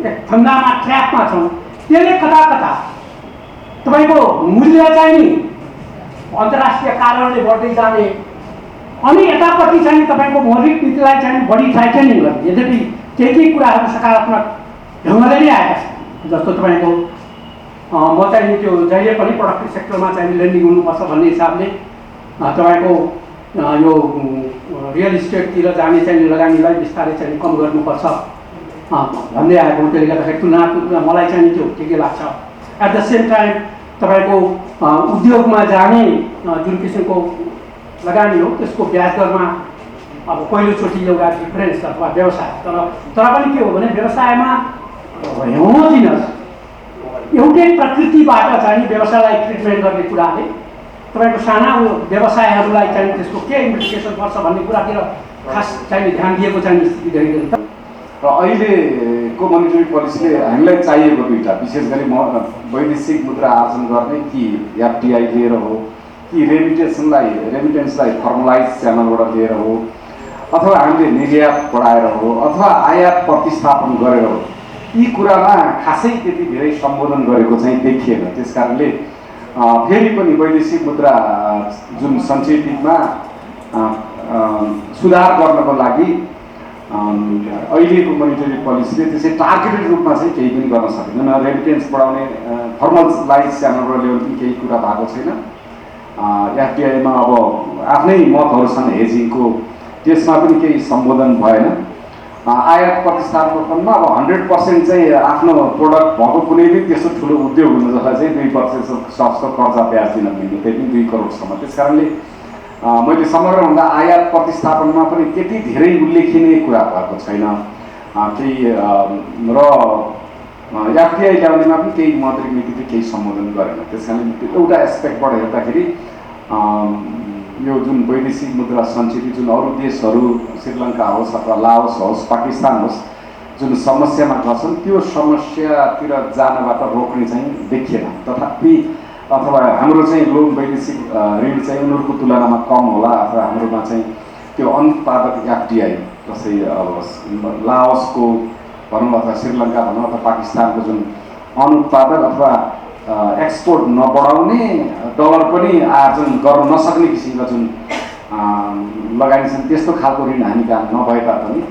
एक फन्दामा ट्र्याकमा छौँ, त्यसले कता तपाईँको मूल्य चाहिँ नि अन्तर्राष्ट्रिय कारणले बढ्दै जाने अनि यतापट्टि चाहिँ तपाईँको मौलिक नीतिलाई चाहिँ बढी टाइटनिङ गर्ने। यद्यपि केही कुराहरू सकारात्मक ढङ्गले नै आएका छन्, जस्तो तपाईँको म चाहिँ त्यो जहिले पनि प्रोडक्टिभ सेक्टरमा चाहिँ लेन्डिङ हुनुपर्छ भन्ने हिसाबले तपाईँको यो रियल इस्टेटतिर जाने चाहिँ लगानीलाई बिस्तारै चाहिँ कम गर्नुपर्छ भन्दै आएको। त्यसले गर्दाखेरि तुलनात्मक मलाई चाहिँ त्यो ठिकै लाग्छ। एट द सेम टाइम तपाईँको उद्योगमा जाने जुन किसिमको लगानी हो त्यसको ब्याज दरमा अब पहिलोचोटि एउटा डिफरेन्स अथवा व्यवसाय तर पनि के हो भने व्यवसायमा होमोजिनस एउटै प्रकृतिबाट चाहिँ व्यवसायलाई ट्रिटमेन्ट गर्ने कुराले तपाईँको साना व्यवसायहरूलाई चाहिँ त्यसको के इम्प्लिकेसन पर्छ भन्ने कुरातिर खास चाहिँ ध्यान दिएको चाहिँ स्थिति देखिन्छ। र अहिलेको मोनिटरी पोलिसीले हामीलाई चाहिएको दुईवटा, विशेष गरी वैदेशिक मुद्रा आर्जन गर्ने कि एफडिआई लिएर हो कि रेमिटेन्सलाई फर्मलाइज च्यानलबाट लिएर हो अथवा हामीले निर्यात बढाएर हो अथवा आयात प्रतिस्थापन गरेर हो, यी कुरामा खासै त्यति धेरै सम्बोधन गरेको चाहिँ देखिएन। त्यस कारणले फेरि पनि वैदेशिक मुद्रा जुन सञ्चयमा सुधार गर्नको लागि अहिलेको मोनिटरी पोलिसीले त्यसै टार्गेटेड रूपमा चाहिँ केही पनि गर्न सकिँदैन। रेमिटेन्स बढाउने फर्मलाइज च्यानलबाट ल्याउने केही कुरा भएको छैन। एफडिआईमा अब आफ्नै मतहरू छन् हेजिङको, त्यसमा पनि केही सम्बोधन भएन। आयात प्रतिस्थापनमा अब 100% चाहिँ आफ्नो प्रोडक्ट भएको कुनै पनि त्यस्तो ठुलो उद्योग हुनु जसलाई चाहिँ 2% कर्जा ब्याज दिन मिल्ने, त्यही पनि 2 करोडसम्म। त्यस कारणले मैले समग्र भन्दा आयात प्रतिस्थापनमा पनि त्यति धेरै उल्लेखनीय कुरा भएको छैन केही र एफडिआई ल्याउनेमा पनि केही मौद्रिक नीतिले केही सम्बोधन गरेन। त्यस कारणले एउटा एस्पेक्टबाट हेर्दाखेरि यो जुन वैदेशिक मुद्रा सञ्चित जुन अरू देशहरू श्रीलङ्का होस् अथवा लाओस होस् पाकिस्तान होस् जुन समस्यामा पर्छन् त्यो समस्यातिर जानबाट रोक्ने चाहिँ देखिएन। तथापि अथवा हाम्रो चाहिँ लोन वैदेशिक ऋण चाहिँ उनीहरूको तुलनामा कम होला अथवा हाम्रोमा चाहिँ त्यो अनुत्पादक एफडिआई जस्तै अब लाओसको भनौँ अथवा श्रीलङ्का भनौँ अथवा पाकिस्तानको जुन अनुत्पादक अथवा एक्सपोर्ट नबढाउने डलर पनि आर्जन गर्न नसक्ने किसिमका जुन लगानी छन् त्यस्तो खालको ऋण हामी कहाँ नभए तापनि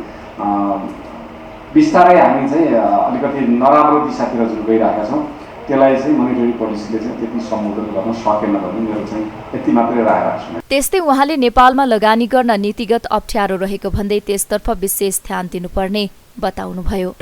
बिस्तारै हामी चाहिँ अलिकति नराम्रो दिशातिर जुन गइरहेका छौँ त्यसलाई चाहिँ मोनिटरी पोलिसीले चाहिँ त्यति सम्बोधन गर्न सकेन भने मेरो चाहिँ यति मात्रै राखेको छु। त्यस्तै उहाँले नेपालमा लगानी गर्न नीतिगत अप्ठ्यारो रहेको भन्दै त्यसतर्फ विशेष ध्यान दिनुपर्ने बताउनुभयो।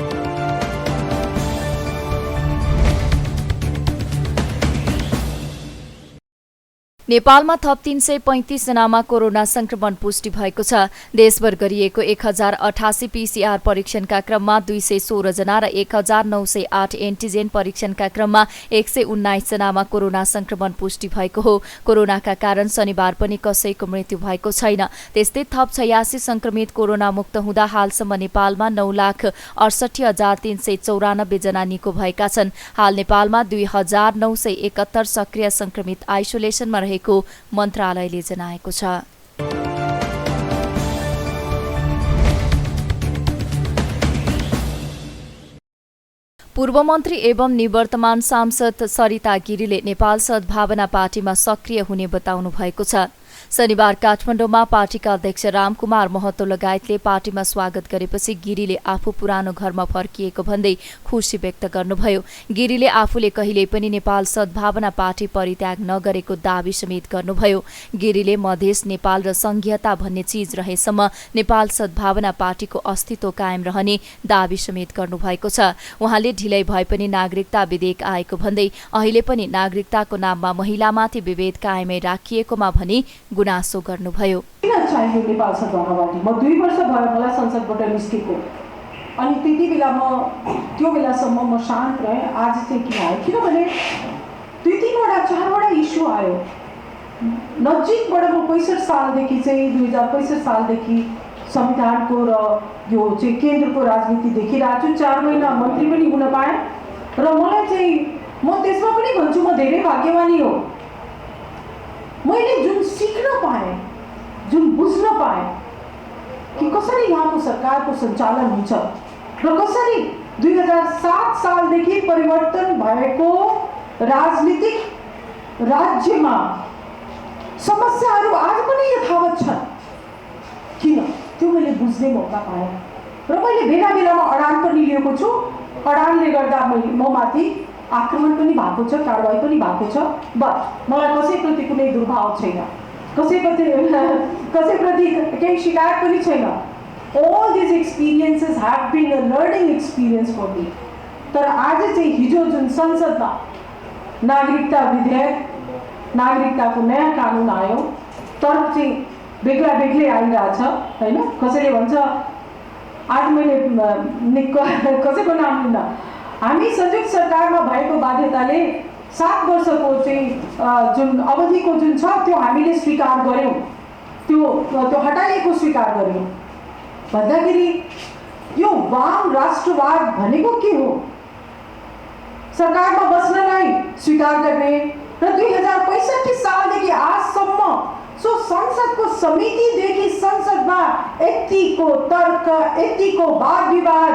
नेपालमा थप 335 जनामा कोरोना संक्रमण पुष्टि भएको छ। देशभर गरिएको 1088 पीसीआर परीक्षणका क्रममा 216 जना र 1908 एन्टिजेन परीक्षणका क्रममा 119 जनामा कोरोना संक्रमण पुष्टि भएको हो। कोरोनाका कारण शनिबार पनि कसैको मृत्यु भएको छैन। त्यस्तै थप 86 संक्रमित कोरोना मुक्त हुँदा हालसम्म नेपालमा 9,68,394 जना निको भएका छन्। हाल नेपालमा 2,971 सक्रिय संक्रमित आइसोलेसनमा रहेको मन्त्रालयले जनाएको छ। पूर्व मन्त्री एवं निवर्तमान सांसद सरिता गिरीले नेपाल सद्भावना पार्टीमा सक्रिय हुने बताउनु भएको छ। शनिबार काठमाडौँमा पार्टीका अध्यक्ष रामकुमार महतो लगायतले पार्टीमा स्वागत गरेपछि गिरीले आफू पुरानो घरमा फर्किएको भन्दै खुशी व्यक्त गर्नुभयो। गिरीले आफूले कहिल्यै पनि नेपाल सद्भावना पार्टी परित्याग नगरेको दावी समेत गर्नुभयो। गिरीले मधेस नेपाल र संघीयता भन्ने चीज रहेसम्म नेपाल सद्भावना पार्टीको अस्तित्व कायम रहने दावी समेत गर्नुभएको छ। उहाँले ढिलै भए पनि नागरिकता विधेयक आएको भन्दै अहिले पनि नागरिकताको नाममा महिलामाथि विभेद कायमै राखिएकोमा भनी गुनासो गर्नुभयो। किन चाहियो नेपाल सदभावनाबाट? म 2 वर्ष भयो मलाई संसदबाट निस्केको, अनि त्यति बेला त्यो बेलासम्म म शान्त रहेँ। आज चाहिँ किन आयो? किनभने 2-3वटा 4वटा इस्यु आयो नजिकबाट। म 65 सालदेखि चाहिँ 2065 सालदेखि संविधानको र यो चाहिँ केन्द्रको राजनीति देखिरहेको छु। 4 महिना मन्त्री पनि हुन पाएँ र मलाई चाहिँ म त्यसमा पनि भन्छु म धेरै भाग्यमानी हो। मैले जुन सिक्न पाएँ, जुन बुझ्न पाएँ कि कसरी यहाँको सरकारको सञ्चालन हुन्छ र कसरी 2007 सालदेखि परिवर्तन भएको राजनीतिक राज्यमा समस्याहरू आज पनि यथावत छन्, किन त्यो मैले बुझ्ने मौका पाएँ। र मैले बेला बेलामा अडान पनि लिएको छु। अडानले गर्दा म माथि आक्रमण पनि भएको छ, कारवाही पनि भएको छ, बट मलाई कसैप्रति कुनै दुर्भाव छैन, कसैप्रति केही शिकायत पनि छैन। All these experiences have been a learning experience for me. तर आज चाहिँ हिजो जुन संसदमा नागरिकता विधेयक, नागरिकताको नयाँ कानुन आयो, तर चाहिँ बेग्लै आइरहेछ होइन। कसैले भन्छ, आज मैले कसैको नाम लिन्न, हामी संयुक्त सरकारमा भएको बाध्यताले 7 वर्षको चाहिँ जुन अवधिको जुन छ त्यो हामीले स्वीकार गऱ्यौँ, त्यो हटाइएको स्वीकार गऱ्यौँ भन्दाखेरि यो वाम राष्ट्रवाद भनेको के हो? सरकारमा बस्नलाई स्वीकार गर्ने र 2065 सालदेखि आजसम्म सो संसदको समितिदेखि संसदमा यतिको तर्क, यतिको वाद विवाद,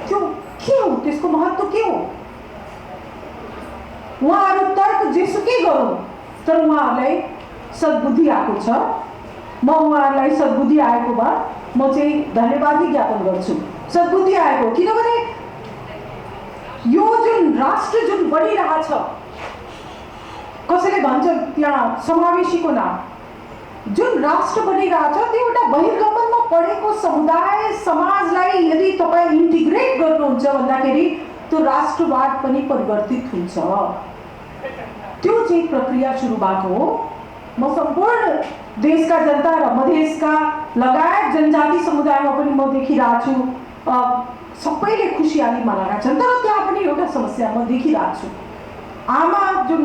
त्यो के हो? त्यसको महत्त्व के हो? उहाँहरू तर्क जेसुकै गरौँ, तर उहाँहरूलाई सद्बुद्धि आएको छ। म उहाँहरूलाई सद्बुद्धि आएकोमा म चाहिँ धन्यवाद ज्ञापन गर्छु। सद्बुद्धि आएको किनभने यो जुन राष्ट्र जुन बढिरहेछ, कसैले भन्छ त्यहाँ समावेशीको नाम, जुन राष्ट्र बनिरहेछ त्यो एउटा बहिर्गमनमा पढेको समुदाय समाजलाई यदि तपाईँ इन्टिग्रेट गर्नुहुन्छ भन्दाखेरि त्यो राष्ट्रवाद पनि परिवर्तित हुन्छ। त्यो चाहिँ प्रक्रिया सुरु भएको हो। म सम्पूर्ण देशका जनता र मधेसका लगायत जनजाति समुदायमा पनि म देखिरहेको छु सबैले खुसियाली मनाएका छन्। तर त्यहाँ पनि एउटा समस्या म देखिरहेको छु। आमा जुन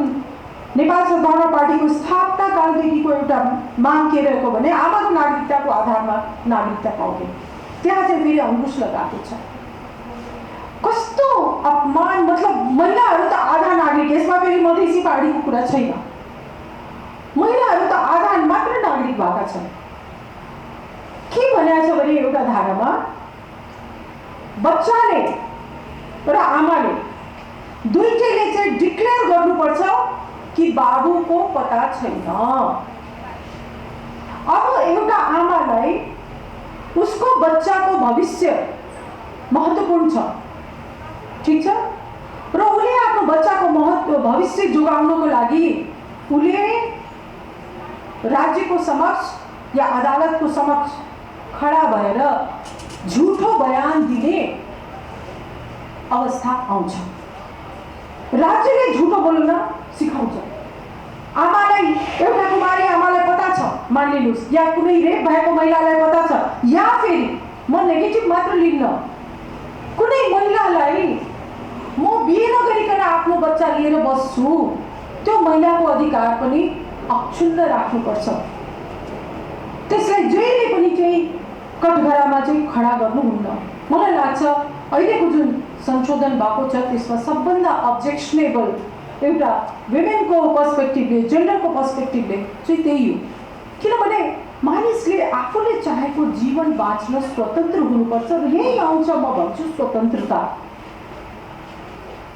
नेपाल सद्भावना पार्टीको स्थापना कालदेखिको एउटा माग के रहेको भने आमाको नागरिकताको आधारमा नागरिकता पाउने, त्यहाँ चाहिँ फेरि अङ्कुश लगाएको छ। कस्तो अपमान! मतलब महिलाहरू त आधा नागरिक, यसमा फेरि मधेसी पार्टीको कुरा छैन। महिलाहरू त आधा मात्र नागरिक भएका छन्। के भनेको छ भने एउटा धारामा बच्चाले र आमाले दुईटैले चाहिँ डिक्लेयर गर्नुपर्छ कि बाबुको पता छैन। अब एउटा आमालाई उसको बच्चाको भविष्य महत्त्वपूर्ण छ, ठीक छ, र उसले आफ्नो बच्चाको भविष्य जोगाउनको लागि उसले राज्यको समक्ष या अदालतको समक्ष खडा भएर झुठो बयान दिने अवस्था आउँछ। राज्यले झुठो बोल्न सिकाउँछ। आमालाई, एउटा कुमारी आमालाई पता छ मानिलिनुहोस्, या कुनै रेप भएको महिलालाई पता छ, या फेरि म नेगेटिभ मात्र लिन्न, कुनै महिलालाई म बिहे नगरिकन आफ्नो बच्चा लिएर बस्छु, त्यो महिलाको अधिकार पनि अक्षुण्ण राख्नुपर्छ। त्यसलाई जहिले पनि चाहिँ कठघरामा चाहिँ खडा गर्नुहुन्न। मलाई लाग्छ अहिलेको जुन संशोधन भएको छ त्यसमा सबभन्दा अब्जेक्सनेबल एउटा वुमेनको पर्सपेक्टिभले, जेन्डरको पर्सपेक्टिभले चाहिँ त्यही हो। किनभने मानिसले आफूले चाहेको जीवन बाँच्न स्वतन्त्र हुनुपर्छ र यही आउँछ म भन्छु स्वतन्त्रता।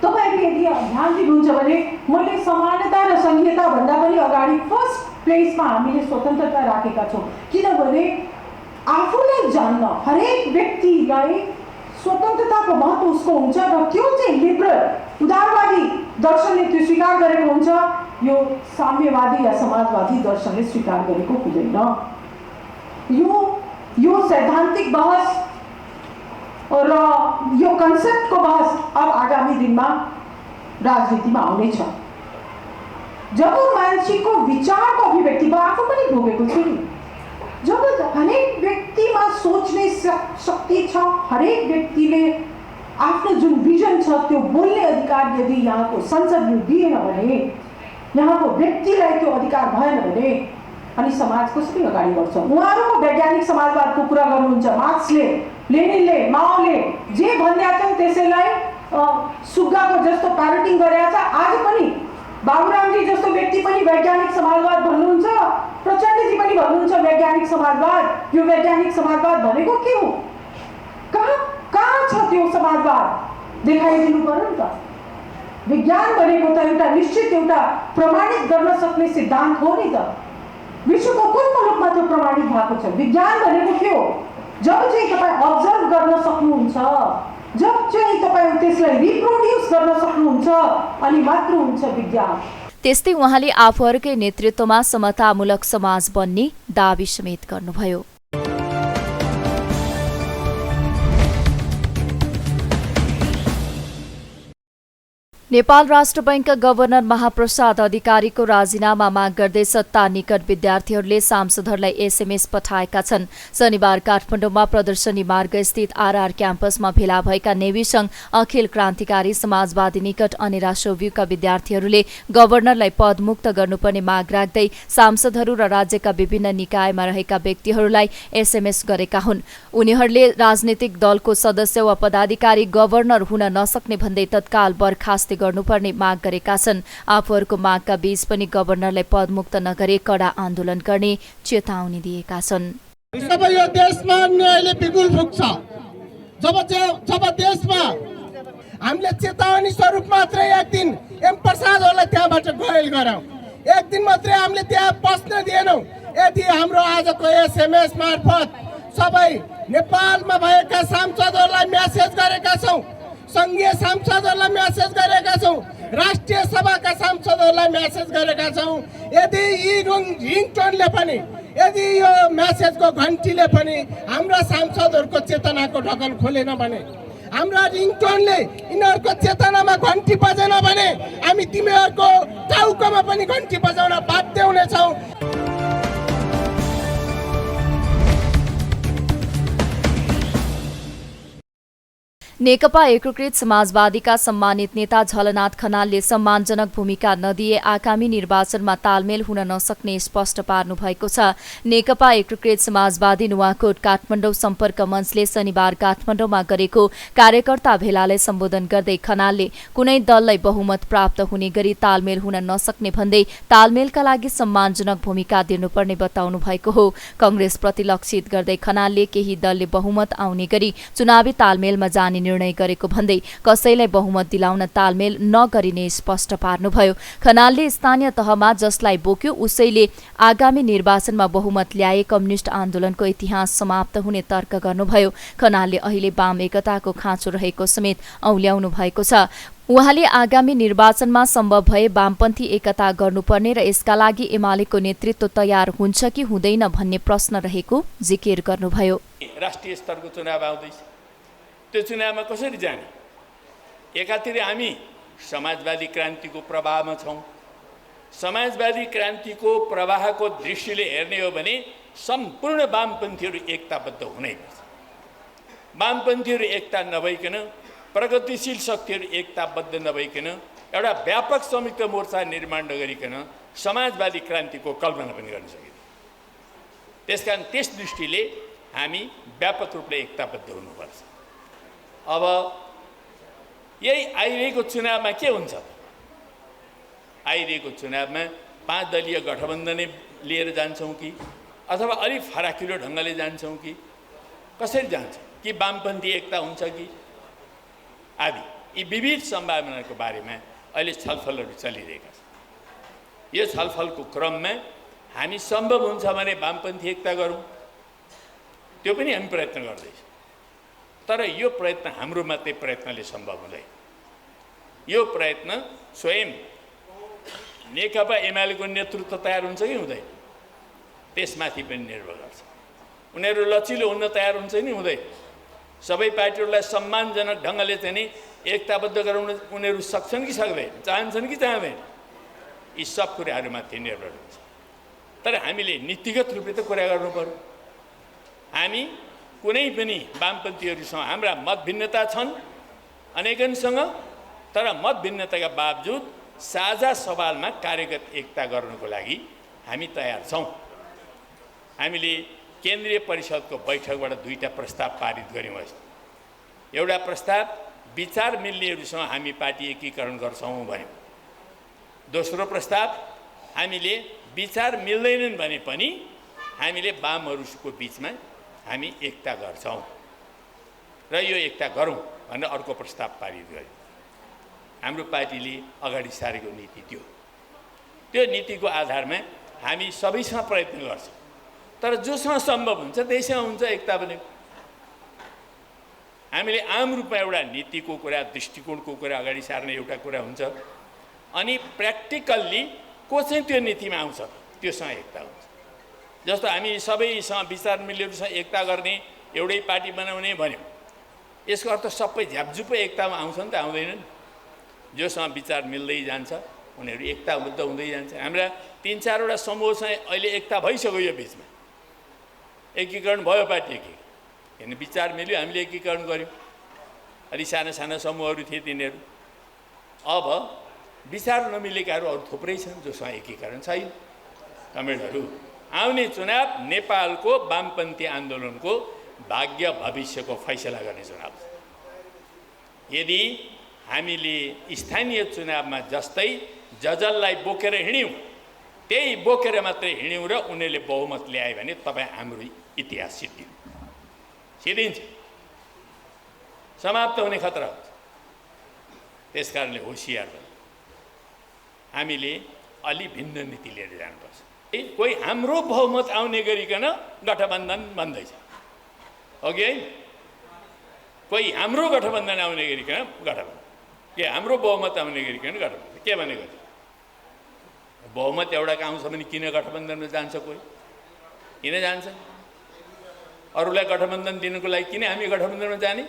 तपाईँले यदि ध्यान दिनुहुन्छ भने मैले समानता र संघीयता भन्दा पनि अगाडि फर्स्ट प्लेसमा हामीले स्वतन्त्रता राखेका छौँ। किनभने आफूले जान्न हरेक व्यक्तिलाई स्वतन्त्रताको महत्त्व उसको हुन्छ र त्यो चाहिँ लिबरल उदारवादी दर्शनले त्यो स्वीकार गरेको हुन्छ, यो साम्यवादी या समाजवादी दर्शनले स्वीकार गरेको हुँदैन। यो सैद्धान्तिक बहस र यो कन्सेप्टको बहस अब आगामी दिनमा राजनीतिमा आउनेछ। जब मान्छेको विचारको अभिव्यक्ति, आफू पनि रोकेको छु नि। जब हरेक व्यक्तिमा सोच्ने शक्ति छ, हरेक व्यक्तिले आफ्नो जुन भिजन छ त्यो बोल्ने अधिकार यदि यहाँको संसदले दिएन भने, यहाँको व्यक्तिलाई त्यो अधिकार भएन भने अनि समाज कसरी अगाडि बढ्छ? उहाँहरूको वैज्ञानिक समाजवादको कुरा गर्नुहुन्छ, मार्क्सले, लेनिनले, माओले जे भन्या छन् त्यसैलाई सुग्गाको जस्तो प्यारोटिङ गरेका छ। आज पनि बाबुरामजी जस्तो व्यक्ति पनि वैज्ञानिक समाजवाद भन्नुहुन्छ, प्रचण्डजी पनि भन्नुहुन्छ वैज्ञानिक समाजवाद। यो वैज्ञानिक समाजवाद भनेको के हो? कहाँ छ त्यो समाजवाद? देखाइदिनु पर्यो नि त। विज्ञान भनेको त एउटा निश्चित एउटा प्रमाणित गर्न सक्ने सिद्धान्त हो नि त। विश्वको कुन मुलुकमा त्यो प्रमाणित भएको छ? विज्ञान भनेको के हो? जब चाहिँ तपाईँ अब्जर्भ गर्न सक्नुहुन्छ, जब चाहिँ तपाईँ त्यसलाई रिप्रोड्युस गर्न सक्नुहुन्छ अनि मात्र हुन्छ विज्ञान। त्यस्तै उहाँले आफूहरूकै नेतृत्वमा समतामूलक समाज बन्ने दाबी समेत गर्नुभयो। नेपाल राष्ट्र बैंकका गभर्नर महाप्रसाद अधिकारीको राजीनामा माग गर्दै सत्ता निकट विद्यार्थीहरूले सांसदहरूलाई एसएमएस पठाएका छन्। शनिबार काठमाडौँमा प्रदर्शनी मार्ग स्थित आरआर क्याम्पसमा भेला भएका नेवी संघ अखिल क्रान्तिकारी समाजवादी निकट अनेरा सोभ्यूका विद्यार्थीहरूले गभर्नरलाई पदमुक्त गर्नुपर्ने माग राख्दै सांसदहरू र राज्यका विभिन्न निकायमा रहेका व्यक्तिहरूलाई एसएमएस गरेका हुन्। उनीहरूले राजनीतिक दलको सदस्य वा पदाधिकारी गभर्नर हुन नसक्ने भन्दै तत्काल बर्खास्त गर्नुपर्ने माग गरेका छन्। आफूहरूको मागका बीच पनि गभर्नरलाई पदमुक्त नगरे कडा आन्दोलन गर्ने चेतावनी दिएका छन्। जब यो देशमा न्यायले बिगुल फुक्छ, जब देशमा हामीले चेतावनी स्वरूप मात्रै एक दिन एम प्रसादहरूलाई त्यहाँबाट गैल गरौँ, एक दिन मात्रै हामीले त्यहाँ पस्न दिएनौँ। यदि हाम्रो आजको एसएमएस मार्फत सबै नेपालमा भएका सांसदहरूलाई मेसेज गरेका छौँ, संघीय सांसदहरूलाई मेसेज गरेका छौँ, राष्ट्रिय सभाका सांसदहरूलाई मेसेज गरेका छौँ। यदि यी रिङटोनले पनि, यदि यो मेसेजको घन्टीले पनि हाम्रा सांसदहरूको चेतनाको ढकल खोलेन भने, हाम्रा रिङटोनले यिनीहरूको चेतनामा घन्टी बजेन भने हामी तिमीहरूको टाउकोमा पनि घन्टी बजाउन बाध्य हुनेछौँ। नेकपा एकीकृत समाजवादीका सम्मानित नेता झलनाथ खनालले सम्मानजनक भूमिका नदिए आगामी निर्वाचनमा तालमेल हुन नसक्ने स्पष्ट पार्नु भएको छ। नेकपा एकीकृत समाजवादी नुवाकोट काठमाडौँ सम्पर्क मञ्चले शनिबार काठमाडौँमा गरेको कार्यकर्ता भेलालाई सम्बोधन गर्दै खनालले कुनै दललाई बहुमत प्राप्त हुने गरी तालमेल हुन नसक्ने भन्दै तालमेलका लागि सम्मानजनक भूमिका दिनुपर्ने बताउनु भएको हो। कंग्रेसप्रति लक्षित गर्दै खनालले केही दलले बहुमत आउने गरी चुनावी तालमेलमा जाने निर्णय गरेको भन्दै कसैलाई बहुमत दिलाउन तालमेल नगरिने स्पष्ट पार्नुभयो। खनालले स्थानीय तहमा जसलाई बोक्यो उसैले आगामी निर्वाचनमा बहुमत ल्याए कम्युनिष्ट आन्दोलनको इतिहास समाप्त हुने तर्क गर्नुभयो। खनालले अहिले वाम एकताको खाँचो रहेको समेत औल्याउनु भएको छ। उहाँले आगामी निर्वाचनमा सम्भव भए वामपन्थी एकता गर्नुपर्ने र यसका लागि एमालेको नेतृत्व तयार हुन्छ कि हुँदैन भन्ने प्रश्न रहेको जिकिर गर्नुभयो। राष्ट्रिय स्तरको चुनाव आउँदैछ, त्यो चुनावमा कसरी जाने? एकातिर हामी समाजवादी क्रान्तिको प्रवाहमा छौँ। समाजवादी क्रान्तिको प्रवाहको दृष्टिले हेर्ने हो भने सम्पूर्ण वामपन्थीहरू एकताबद्ध हुनैपर्छ। वामपन्थीहरू एकता नभइकन, प्रगतिशील शक्तिहरू एकताबद्ध नभइकन, एउटा व्यापक संयुक्त मोर्चा निर्माण नगरिकन समाजवादी क्रान्तिको कल्पना पनि गर्न सकिँदैन। त्यसकारण त्यस दृष्टिले हामी व्यापक रूपले एकताबद्ध हुनुपर्छ। अब यही आइरहेको चुनावमा के हुन्छ? आइरहेको चुनावमा 5 दलीय गठबन्धनै लिएर जान्छौँ कि अथवा अलिक फराकिलो ढङ्गले जान्छौँ कि कसरी जान्छ? कि वामपन्थी एकता हुन्छ कि आदि यी विविध सम्भावनाको बारेमा अहिले छलफलहरू चलिरहेका छन्। यो छलफलको क्रममा हामी सम्भव हुन्छ भने वामपन्थी एकता गरौँ, त्यो पनि हामी प्रयत्न गर्दैछौँ। तर यो प्रयत्न हाम्रो मात्रै प्रयत्नले सम्भव हुँदैन। यो प्रयत्न स्वयं नेकपा एमालेको नेतृत्व तयार हुन्छ कि हुँदैन त्यसमाथि पनि निर्भर गर्छ। उनीहरू लचिलो हुन तयार हुन्छ नि हुँदैन? सबै पार्टीहरूलाई सम्मानजनक ढङ्गले चाहिँ नि एकताबद्ध गराउन उनीहरू सक्छन् कि सक्दैन, चाहन्छन् कि चाहँदैन? यी सब कुराहरूमाथि निर्भर हुन्छ। तर हामीले नीतिगत रूपले त कुरा गर्नु पर्यो। हामी कुनै पनि वामपन्थीहरूसँग हाम्रा मतभिन्नता छन् अनेकनसँग, तर मतभिन्नताका बावजुद साझा सवालमा कार्यगत एकता गर्नको लागि हामी तयार छौँ। हामीले केन्द्रीय परिषदको बैठकबाट 2टा प्रस्ताव पारित गऱ्यौँ। एउटा प्रस्ताव विचार मिल्नेहरूसँग हामी पार्टी एकीकरण गर्छौँ भन्यौँ। दोस्रो प्रस्ताव हामीले विचार मिल्दैनन् भने पनि हामीले वामहरूको बिचमा हामी एकता गर्छौँ र यो एकता गरौँ भनेर अर्को प्रस्ताव पारित गर्यौँ। हाम्रो पार्टीले अगाडि सारेको नीति त्यो नीतिको आधारमा हामी सबैसँग प्रयत्न गर्छौँ, तर जोसँग सम्भव हुन्छ त्यहीसँग हुन्छ एकता पनि। हामीले आम रूपमा एउटा नीतिको कुरा, दृष्टिकोणको कुरा अगाडि सार्ने एउटा कुरा हुन्छ, अनि प्र्याक्टिकल्ली को चाहिँ त्यो नीतिमा आउँछ त्योसँग एकता हुन्छ। जस्तो हामी सबैसँग विचार मिल्नेहरूसँग एकता गर्ने, एउटै पार्टी बनाउने भन्यौँ, यसको अर्थ सबै झ्यापझुपै एकतामा आउँछ नि त? आउँदैनन्। जोसँग विचार मिल्दै जान्छ उनीहरू एकताबद्ध हुँदै जान्छ। हाम्रा 3-4वटा समूहसँग अहिले एकता भइसक्यो, यो बिचमा एकीकरण भयो, पार्टी एकीकरण, किन विचार मिल्यो हामीले एकीकरण गऱ्यौँ। अलि साना साना समूहहरू थिए तिनीहरू, अब विचार नमिलेकाहरू अरू थुप्रै छन् जोसँग एकीकरण छैन। कमेन्टहरू आउने चुनाव नेपालको वामपन्थी आन्दोलनको भाग्य भविष्यको फैसला गर्ने चुनाव। यदि हामीले स्थानीय चुनावमा जस्तै जजललाई बोकेर हिँड्यौँ, त्यही बोकेर मात्रै हिँड्यौँ र उनीहरूले बहुमत ल्याए भने तपाईँ हाम्रो इतिहास सिद्धिन्छ, समाप्त हुने खतरा हुन्छ। त्यसकारणले होसियार भयो, हामीले अलि भिन्न नीति लिएर जानुपर्छ। कोही हाम्रो बहुमत आउने गरिकन गठबन्धन बन्दैछ, हो कि होइन? कोही हाम्रो गठबन्धन आउने गरिकन गठबन्धन, के हाम्रो बहुमत आउने गरिकन गठबन्धन, के भनेको? बहुमत एउटाको आउँछ भने किन गठबन्धनमा जान्छ? कोही किन जान्छ? अरूलाई गठबन्धन दिनको लागि किन हामी गठबन्धनमा जाने?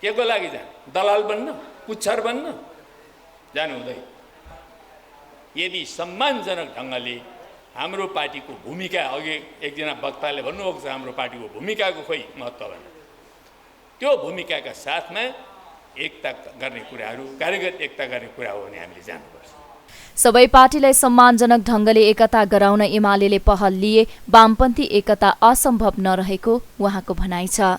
के को लागि जाने? दलाल बन्न, पुच्छर बन्न? जानु हुँदैन। यदि सम्मानजनक ढङ्गले हाम्रो पार्टीको भूमिका, अघि एकजना वक्ताले भन्नुभएको छ हाम्रो पार्टीको भूमिकाको खोइ महत्त्व भने, त्यो भूमिकाका साथमा एकता गर्ने कुराहरू, कार्यगत एकता गर्ने कुरा हो भने हामीले जानुपर्छ। सबै पार्टीलाई सम्मानजनक ढङ्गले एकता गराउन एमाले पहल लिए वामपन्थी एकता असम्भव नरहेको उहाँको भनाइ छ।